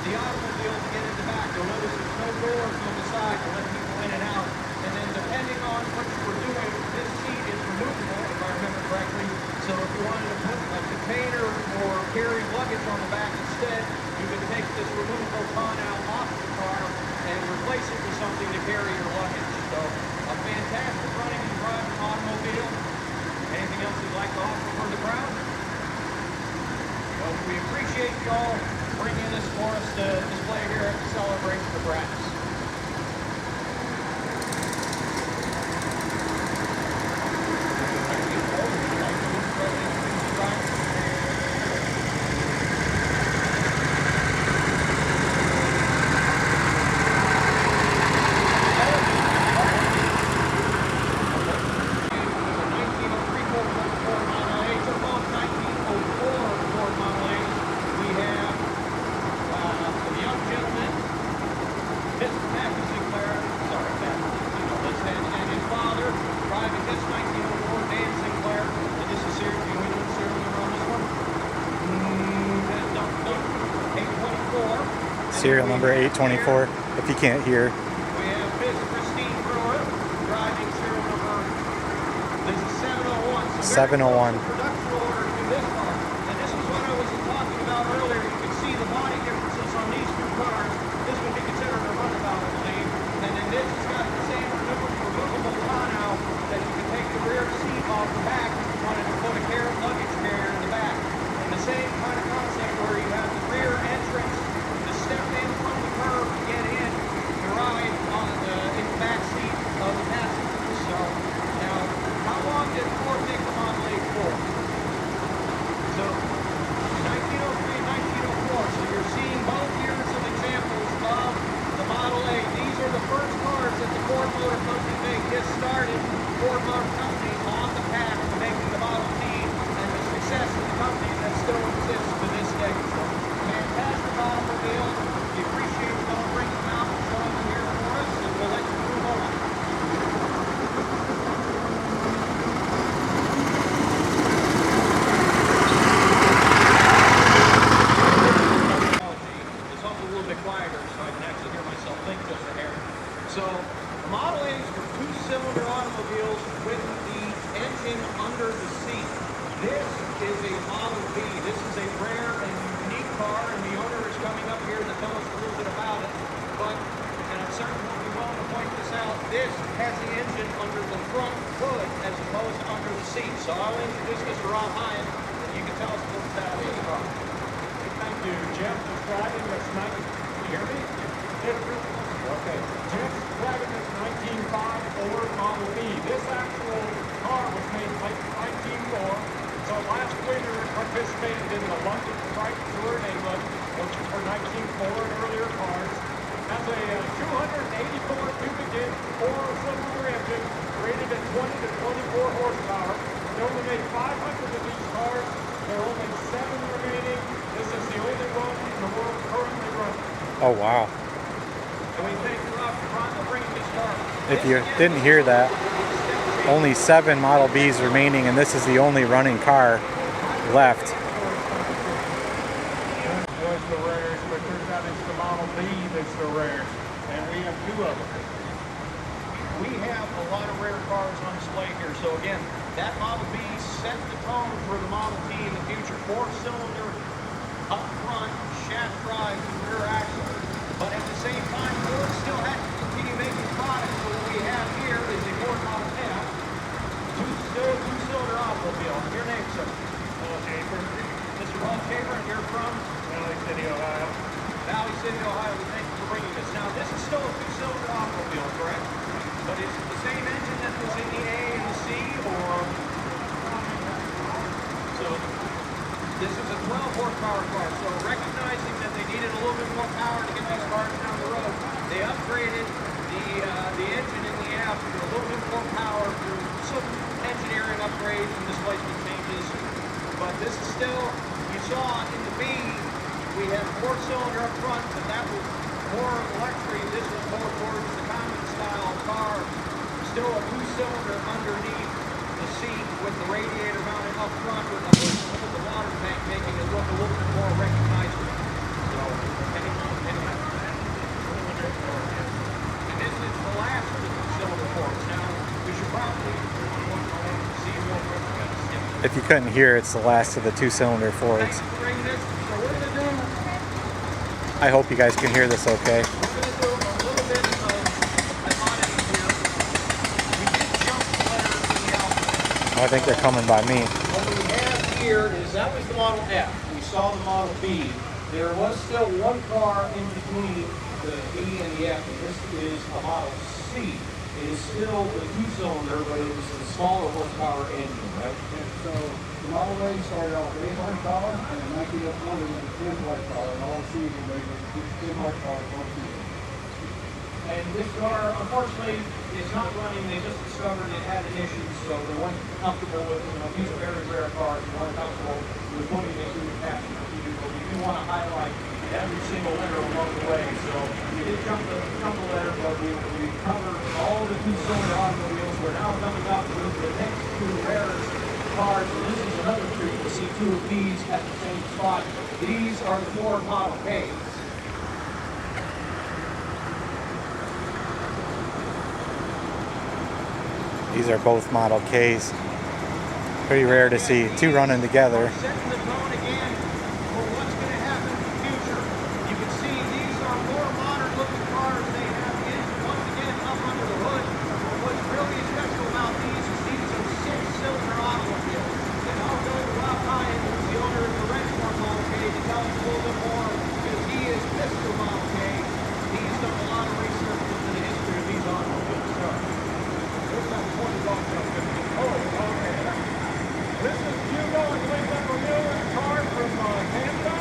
the automobile to get in the back. You'll notice there's no doors on the side to let people in and out. And then depending on what you were doing, this seat is removable, if I remember correctly. So if you wanted to put a container or carry luggage on the back instead, you could take this removable tonneau off the car and replace it with something to carry your luggage. So a fantastic running and driving automobile. Anything else you'd like to offer for the crowd? Well, we appreciate you all bringing this for us to display here at the Celebration of Brass. Serial number 824, if you can't hear. We have Miss Christine Brewer driving serial number, this is 701. So 701. production order to this car. And this is what I was talking about earlier. You can see the body quieter so I can actually hear myself think just a hair. So the Model A's were two-cylinder automobiles with the engine under the seat. This is a Model B. This is a rare and unique car, and the owner is coming up here to tell us a little bit about it. But, and I'm certain we'll be willing to point this out, this has the engine under the front hood as opposed to under the seat. So I'll introduce Mr. Rob Hyatt, and you can tell us a little bit about this car. Thank you, Jeff, describing this night. Can you hear me? Okay. Jeff's describing this 1905 Ford Model B. This actual car was made like 1904. So last winter it participated in the London Trike Tour in England, which is for 1904 and earlier cars. Has a 284 cubic inch four-cylinder engine rated at 20 to 24 horsepower. They only made 500 of these cars. There are only 7 remaining. This is the only one in the world currently running. Oh, wow. And we thank Rob for bringing this car. If you didn't hear that, only 7 Model Bs remaining, and this is the only running car left. It was the rarest, but turns out it's the Model B that's the rarest. And we have 2 of them. We have a lot of rare cars on display here. So again, that Model B set the tone for the Model T in the future. 4-cylinder, up front, shaft drive, rear axle. But at the same time, Ford still had to continue making products. So what we have here is a Ford Model F, two-cylinder automobile. Your name, sir? Paul Schaefer, Mr. Paul Schaefer, and you're from? Valley City, Ohio. Valley City, Ohio. We thank you for bringing this. Now, this is still a two-cylinder automobile, correct? But is it the same engine that was in the A and the C, or? So, this is a 12 horsepower car. So, recognizing that they needed a little bit more power to get these cars down the road, they upgraded the engine in the F to a little bit more power through some engineering upgrades and displacement changes. But this is still, you saw in the B, we had 4-cylinder up front, but that was more luxury. This was more towards the common style car. Still a 2-cylinder underneath the seat with the radiator mounted up front with the water tank, making it look a little bit more recognizable. So, and this is the last of the 2-cylinder Fords. Now, we should probably see real quick. If you couldn't hear, it's the last of the 2-cylinder Fords. Thanks for bringing this. So we're going to do, I hope you guys can hear this okay. we're going to do a little bit of commodities here. We did jump the letter in the alphabet. Oh, I think they're coming by me. What we have here is, that was the Model F. We saw the Model B. There was still one car in between the B and the F, and this is a Model C. It is still the 2-cylinder, but it was the smaller horsepower engine, right? So the Model A started off with 8 horsepower, and in 1904 it was 10 horsepower, and all C's were made with 10 horsepower, all C's. And this car, unfortunately, is not running. They just discovered it had an issue, so they weren't comfortable with, these are very rare cars. They weren't comfortable with putting it through the passenger queue, but we do want to highlight every single letter along the way. So we did jump the letter, but we covered all the 2-cylinder automobiles. We're now coming up with the next 2 rarest cars. And this is another treat to see 2 of these at the same spot. These are the Ford Model K's. These are both Model Ks. Pretty rare to see 2 running together. Setting the tone again for what's going to happen in the future. You can see these are more modern looking cars. They have the engine once again up under the hood. But what's really special about these is these are 6-cylinder automobiles. And I'll go to Rob Hyatt, who's the owner of the Renford Model K, to tell us a little bit more, because he is Mr. Model K. He's done a lot of research into the history of these automobiles. So, there's that 20 bucks up there. Oh, okay. This is Hugo and Linda Miller car from Canada.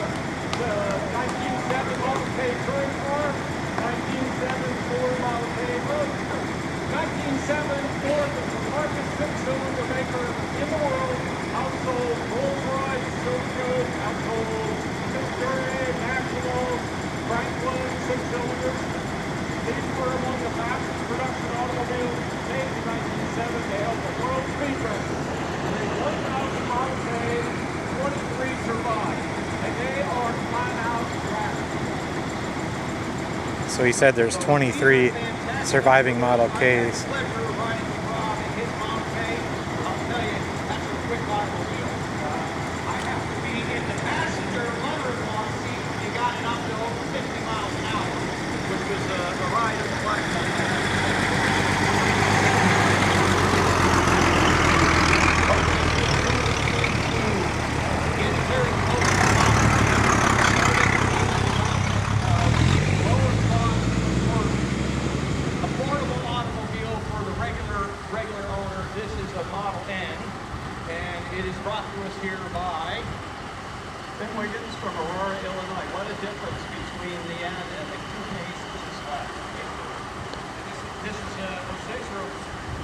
The 1907 Model K touring car, 1907 Ford Model K Roadster. 1907 Ford was the largest 6-cylinder maker in the world. Outsold Rolls-Royce, Silverwood, outsold Missouri, National, Franklin, 6-cylinders. These were among the fastest production automobiles made in 1907. They held the world speed record. 1,000 Model K, 23 survived, and they are flat out rapid. 1907 Ford, the largest 6-cylinder maker in the world, outsold Rolls-Royce, Silverwood, National, Franklin, 6-cylinders. These were among the fastest production automobiles made in 1907. They held the world speed record. 1,000 Model K, 23 survived, and they are flat out rapid. So he said there's 23 surviving Model Ks. From Aurora, Illinois. What a difference between the N and the two Ks to this left. This is 06 or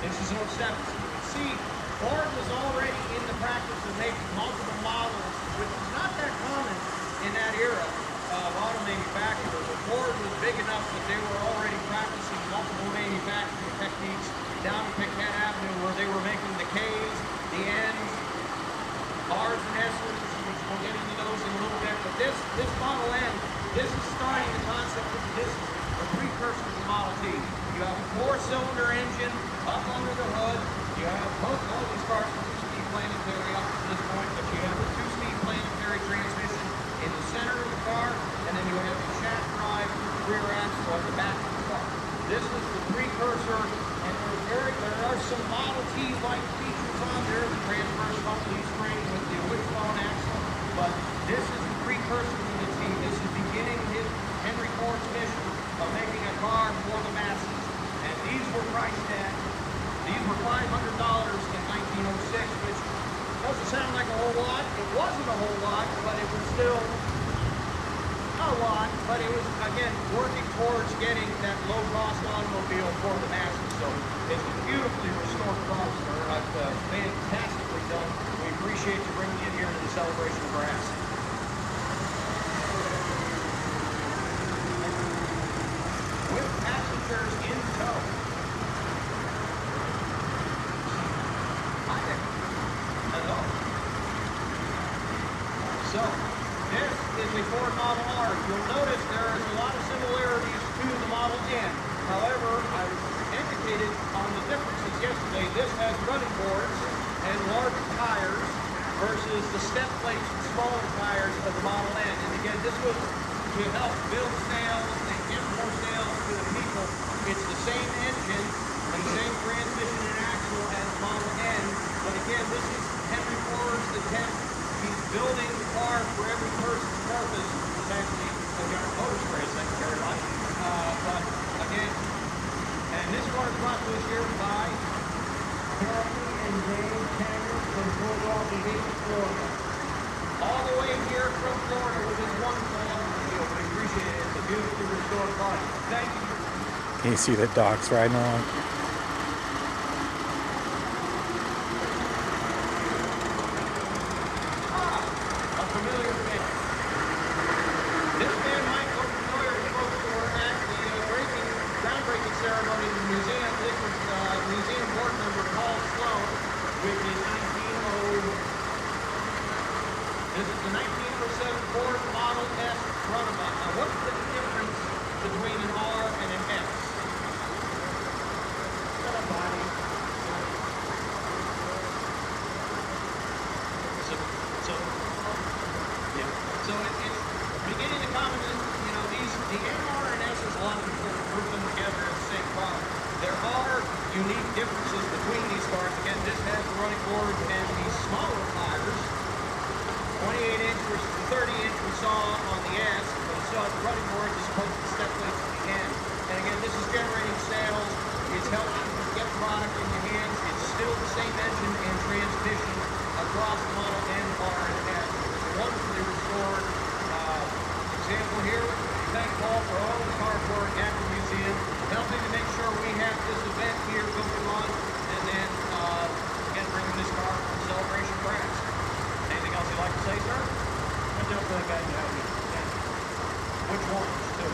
this is 07. So you can see Ford was already in the practice of making multiple models, which was not that common in that era of auto manufacturers. But Ford was big enough that they were already practicing multiple manufacturing techniques down at Pickett Avenue, where they were making the Ks, the Ns, R's and S's. We'll get into those in a little bit, but this Model N, this is starting the concept of this is a precursor to the Model T. You have a 4-cylinder engine up under the hood. You have both all these cars with 2-speed planetary up to this point, but you have a 2-speed planetary transmission in the center of the car, and then you have the shaft drive rear axle at the back of the car. This is the precursor, and there are some Model T-like features on there, the transverse leaf spring with the wishbone axle. But this is the precursor to the T. This is beginning Henry Ford's mission of making a car for the masses. And these were priced at, these were $500 in 1906, which doesn't sound like a whole lot. It wasn't a whole lot, but it was still a lot. But it was, again, working towards getting that low-cost automobile for the masses. So it's a beautifully restored car, sir. Fantastically done. We appreciate you bringing it here to the celebration of brass. With passengers in tow. Hi there. Hello. So, this is the Ford Model R. You'll notice there is a lot of similarities to the Model N. However, I indicated on the differences yesterday, this has running boards and larger tires versus the step plates and smaller tires of the Model N. And again, this was to help build sales and get more sales to the people. It's the same engine and the same transmission and axle as the Model N. But again, this is Henry Ford's attempt. He's building the car for every person's purpose. It's actually a giant motor spray, thank you very much. But again, and this car is brought to us here by Kathy and Dave Tanner from Philadelphia, Florida. All the way here from Florida with this wonderful automobile. We appreciate it. It's a beautifully restored car. Thank you. You see the dogs riding along. A familiar face. This man might look familiar to folks who were at the groundbreaking ceremony in the museum. This was museum board member Paul Sloan with the 1907 Ford Model S runabout. Now, what's the difference between an R and an S? Got a body. So it's beginning to come in, you know, the NR and S is a lot of people group them together as the same car. There are unique differences between these cars. Again, this has the running boards and these smaller tires. 28-inch versus the 30-inch we saw on the S, but we saw the running boards as opposed to the step plates at the end. And again, this is generating sales. It's helping you get product in your hands. It's still the same engine and transmission across the Model N, R, and S. It's a wonderfully restored example here. We thank Paul for all the hard work at the museum, helping to make sure we have this event here going on, and then again bringing this car from Celebration Brass. Anything else you'd like to say, sir? I don't think I know. Which ones? Two.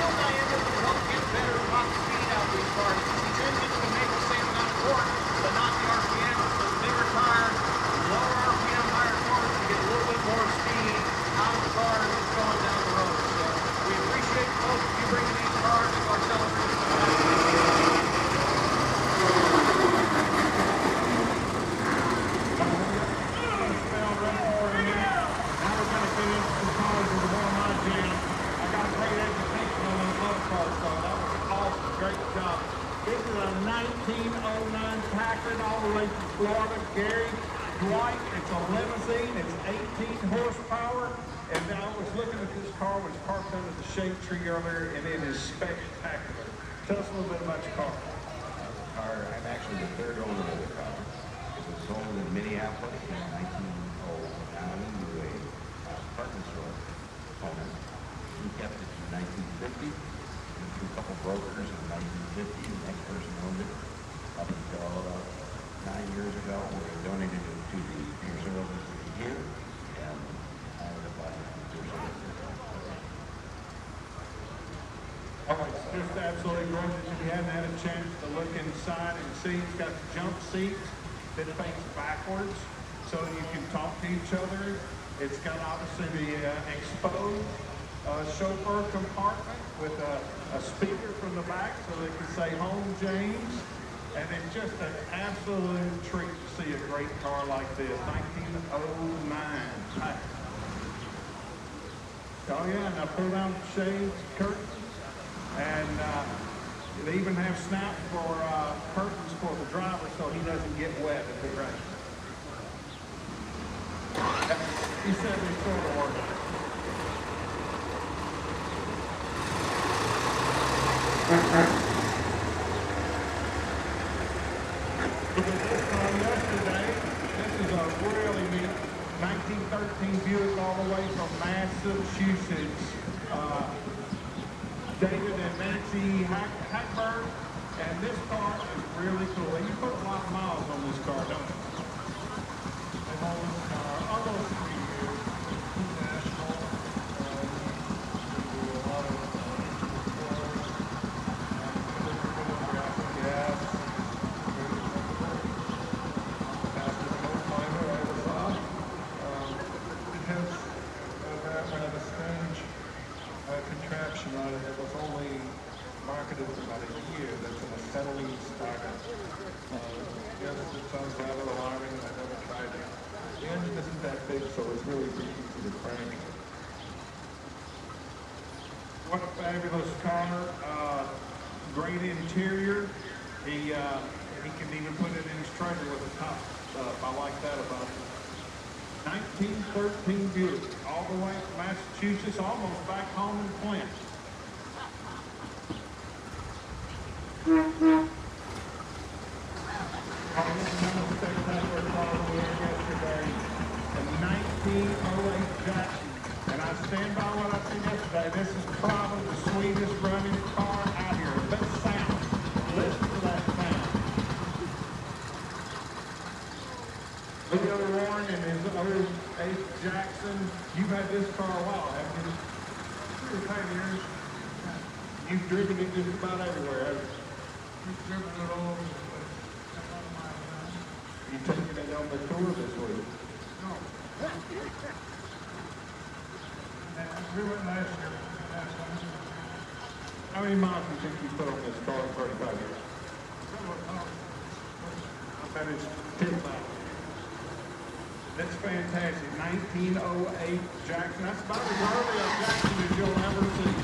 wheel diameter won't get better top speed out of these cars. These engines can make the same amount of torque, but not the RPM. So the bigger tires, lower RPM, higher torque to get a little bit more speed out of the car as it's going down the road. So we appreciate both of you bringing these cars to our celebration. This is a 1909 Packard all the way from Florida. Gary Dwight, it's a limousine, it's 18 horsepower. And I was looking at this car, was parked under the shade tree earlier, and it is spectacular. Tell us a little bit about your car. I'm actually the third owner of the car. It was sold in Minneapolis in 1909 to a department store owner. He kept it in 1950. Went through a couple brokers in 1950. The next person owned it up until 9 years ago. We donated it to the Deer Service here, and I ended up buying it from Deer Service. Oh, it's just absolutely gorgeous. If you haven't had a chance to look inside and see, it's got the jump seats that face backwards so you can talk to each other. It's got obviously the exposed chauffeur compartment with a speaker from the back so they can say home James. And it's just an absolute treat to see a great car like this. 1909 Packard. Oh yeah, now pull down the shades, curtains. And they even have snaps for curtains for the driver so he doesn't get wet if it rains. He said they sort of work. Yesterday, this is a really neat 1913 Buick all the way from Massachusetts. David and Nancy Hackberg, and this car is really cool. You put a lot of miles on this car, don't you? I've owned this car almost 3 years. National. We do a lot of gas. Fastest most minor I ever saw. Because of that, I have a strange contraption on it that was only marketed for about a year. That's an acetylene starter. Yes, it sounds rather alarming. I never tried it. The engine isn't that big, so it's really easy to crank. What a fabulous car. Great interior. He can even put it in his trailer with a top stuff. I like that about it. 1913 Buick, all the way from Massachusetts, almost back home in Flint. Another spectacular car we had yesterday, a 1908 Jackson. And I stand by what I said yesterday. This is probably the sweetest running car out here. The best sound. Listen to that sound. Leo Warren and his old Ace Jackson. You've had this car a while, haven't you? 3 or 5 years. You've driven it just about everywhere, haven't you? We've driven it all over the place. You taking it on the tour this week? No. We went last year. How many miles do you think you put on this car in 35 years? I bet it's 10,000. That's fantastic. 1908 Jackson. That's about as early a Jackson as you'll ever see.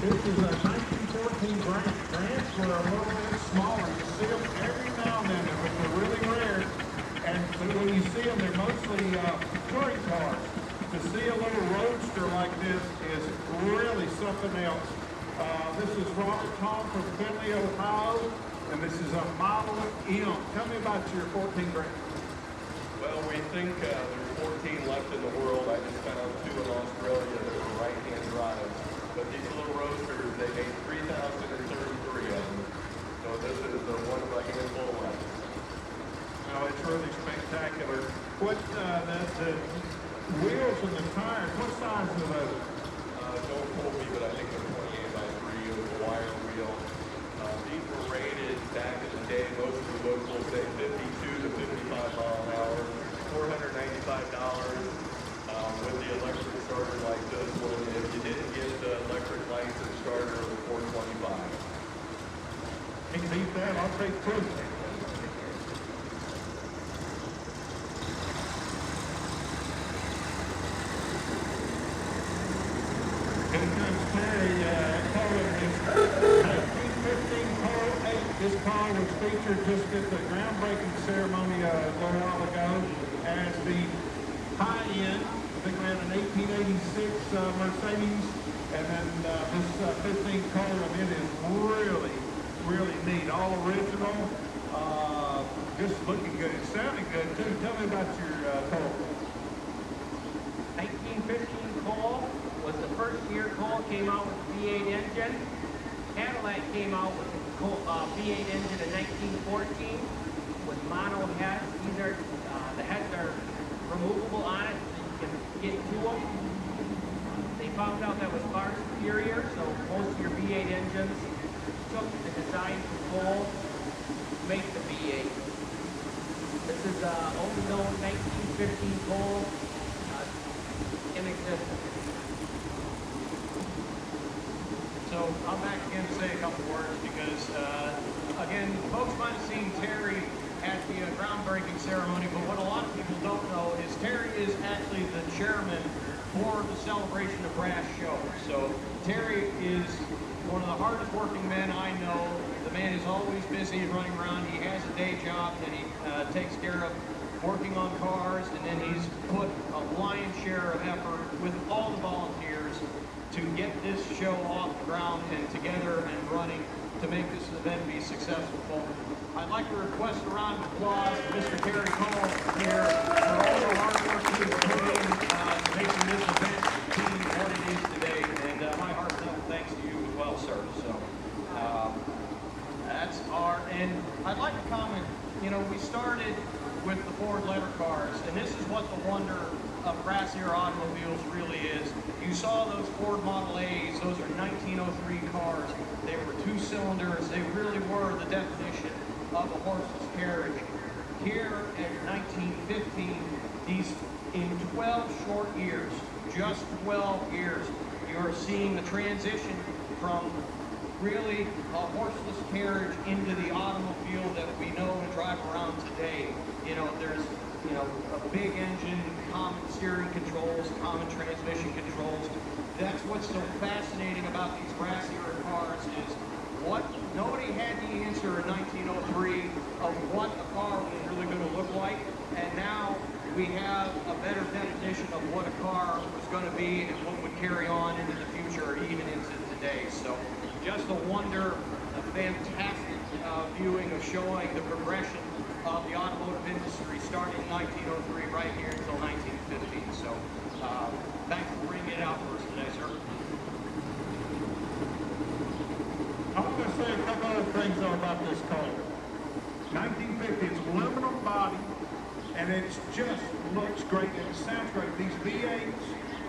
This is a 1914 Grant. Grants were a little bit smaller. You see them every now and then, but they're really rare. And when you see them, they're mostly touring cars. To see a little roadster like this is really something else. This is Robert Tom from Findlay, Ohio, and this is a Model M. Tell me about your 14 Grant. Well, we think there's 14 left in the world. I just found 2 in Australia that were right-hand drive. But these little roadsters, they made 3,033 of them. So this is one of a handful left. know, it's really spectacular. What, the wheels and the tires, what size are those? Don't quote me, but I think they're 28 by 3 with a wire wheel. These were rated back in the day, most of the books will say 52 to 55 mile an hour, $495 with the electric starter like this one. If you didn't get the electric lights and starter, it was $425. Can you beat that? I'll take two. Here comes Terry calling his 1915 Polo 8. This car was featured just at the groundbreaking ceremony a little while ago as the high-end, I think we had an 1886 Mercedes, and then this 15 Polo, and it is really neat. All original, just looking good. It's sounding good too. Tell me about your Polo. 1915 Cole was the first year Cole came out with the V8 engine. Cadillac came out with the V8 engine in 1914 with mono heads. These are, the heads are removable on it so you can get to them. They found out that was far superior, so most of your V8 engines took the design from Cole to make the V8. This is only known 1915 Cole in existence. So I'm back again to say a couple words because, again, folks might have seen Terry at the groundbreaking ceremony, but what a lot of people don't know is Terry is actually the chairman for the Celebration of Brass show. So Terry is one of the hardest working men I know. The man is always busy running around. He has a day job that he takes care of working on cars, and then he's put a lion's share of effort with all the volunteers to get this show off the ground and together and running to make this event be successful. I'd like to request a round of applause for Mr. Terry Cole here for all the hard work he's put in making this event be what it is today. And my heartfelt thanks to you as well, sir. So that's our, and I'd like to comment, you know, we started with the Ford letter cars, and this is what the wonder of brass era automobiles really is. You saw those Ford Model A's, those are 1903 cars. They were 2 cylinders. They really were the definition of a horseless carriage. Here in 1915, these, in 12 short years, just 12 years, you're seeing the transition from really a horseless carriage into the automobile that we know and drive around today. You know, there's, you know, a big engine, common steering controls, common transmission controls. That's what's so fascinating about these brass era cars is what nobody had the answer in 1903 of what a car was really going to look like, and now we have a better definition of what a car was going to be and what would carry on into the future, even into today. So just a wonder, a fantastic viewing of showing the progression of the automotive industry starting in 1903 right here until 1915. So thanks for bringing it out for us today, sir. I want to say a couple other things though about this car. 1950, it's aluminum body, and it just looks great and it sounds great. These V8s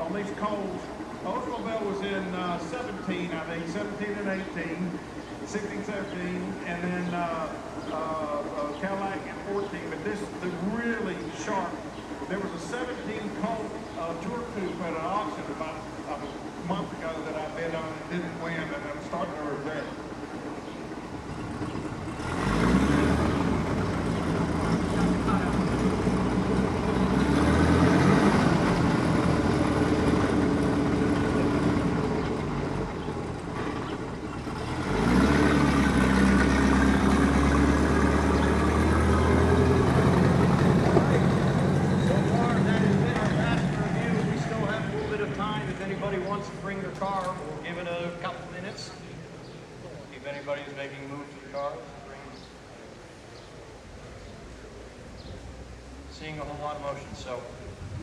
on these Coles, Oldsmobile was in 17, I think, 17 and 18, 16, 17, and then Cadillac in 14. But this is really sharp. There was a 17 Colt Tour Coupe at an auction about a month ago that I bid on and didn't win, and I'm starting to regret it. Seeing a whole lot of motion. So,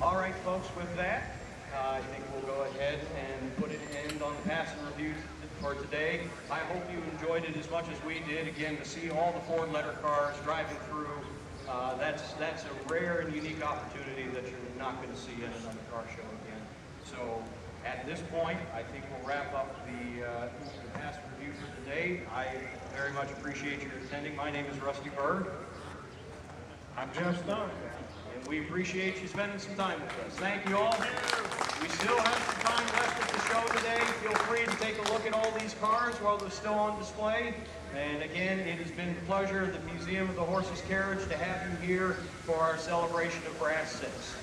all right, folks, with that, I think we'll go ahead and put an end on the passing review for today. I hope you enjoyed it as much as we did. Again, to see all the Ford letter cars driving through That's a rare and unique opportunity that you're not going to see in another car show again. So at this point, I think we'll wrap up the past review for today. I very much appreciate your attending. My name is Rusty Berg. I'm just done. And we appreciate you spending some time with us. Thank you all. We still have some time left at the show today. Feel free to take a look at all these cars while they're still on display. And again, it has been a pleasure of the Museum of the Horseless Carriage to have you here for our celebration of Brass 6.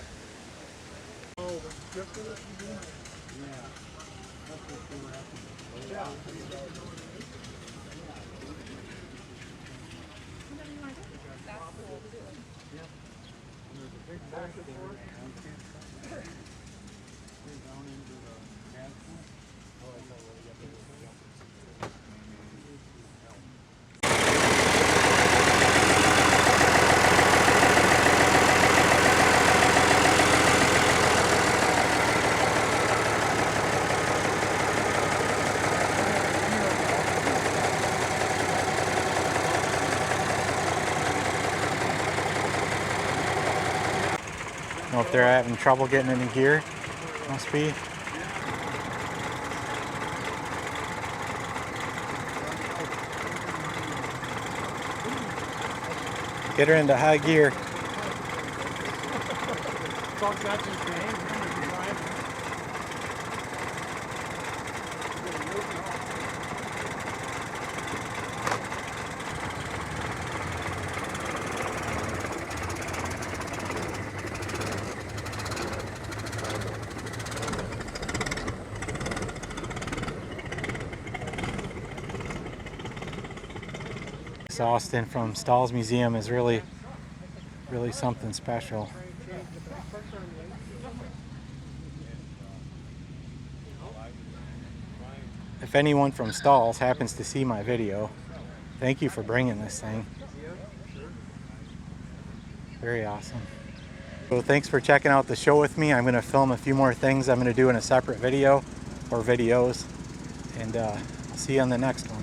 I don't know if they're having trouble getting any gear. Must be. Get her into high gear. Austin from Stahl's Museum is really something special. If anyone from Stahl's happens to see my video, thank you for bringing this thing. Very awesome. So thanks for checking out the show with me. I'm going to film a few more things I'm going to do in a separate video or videos, and I'll see you on the next one.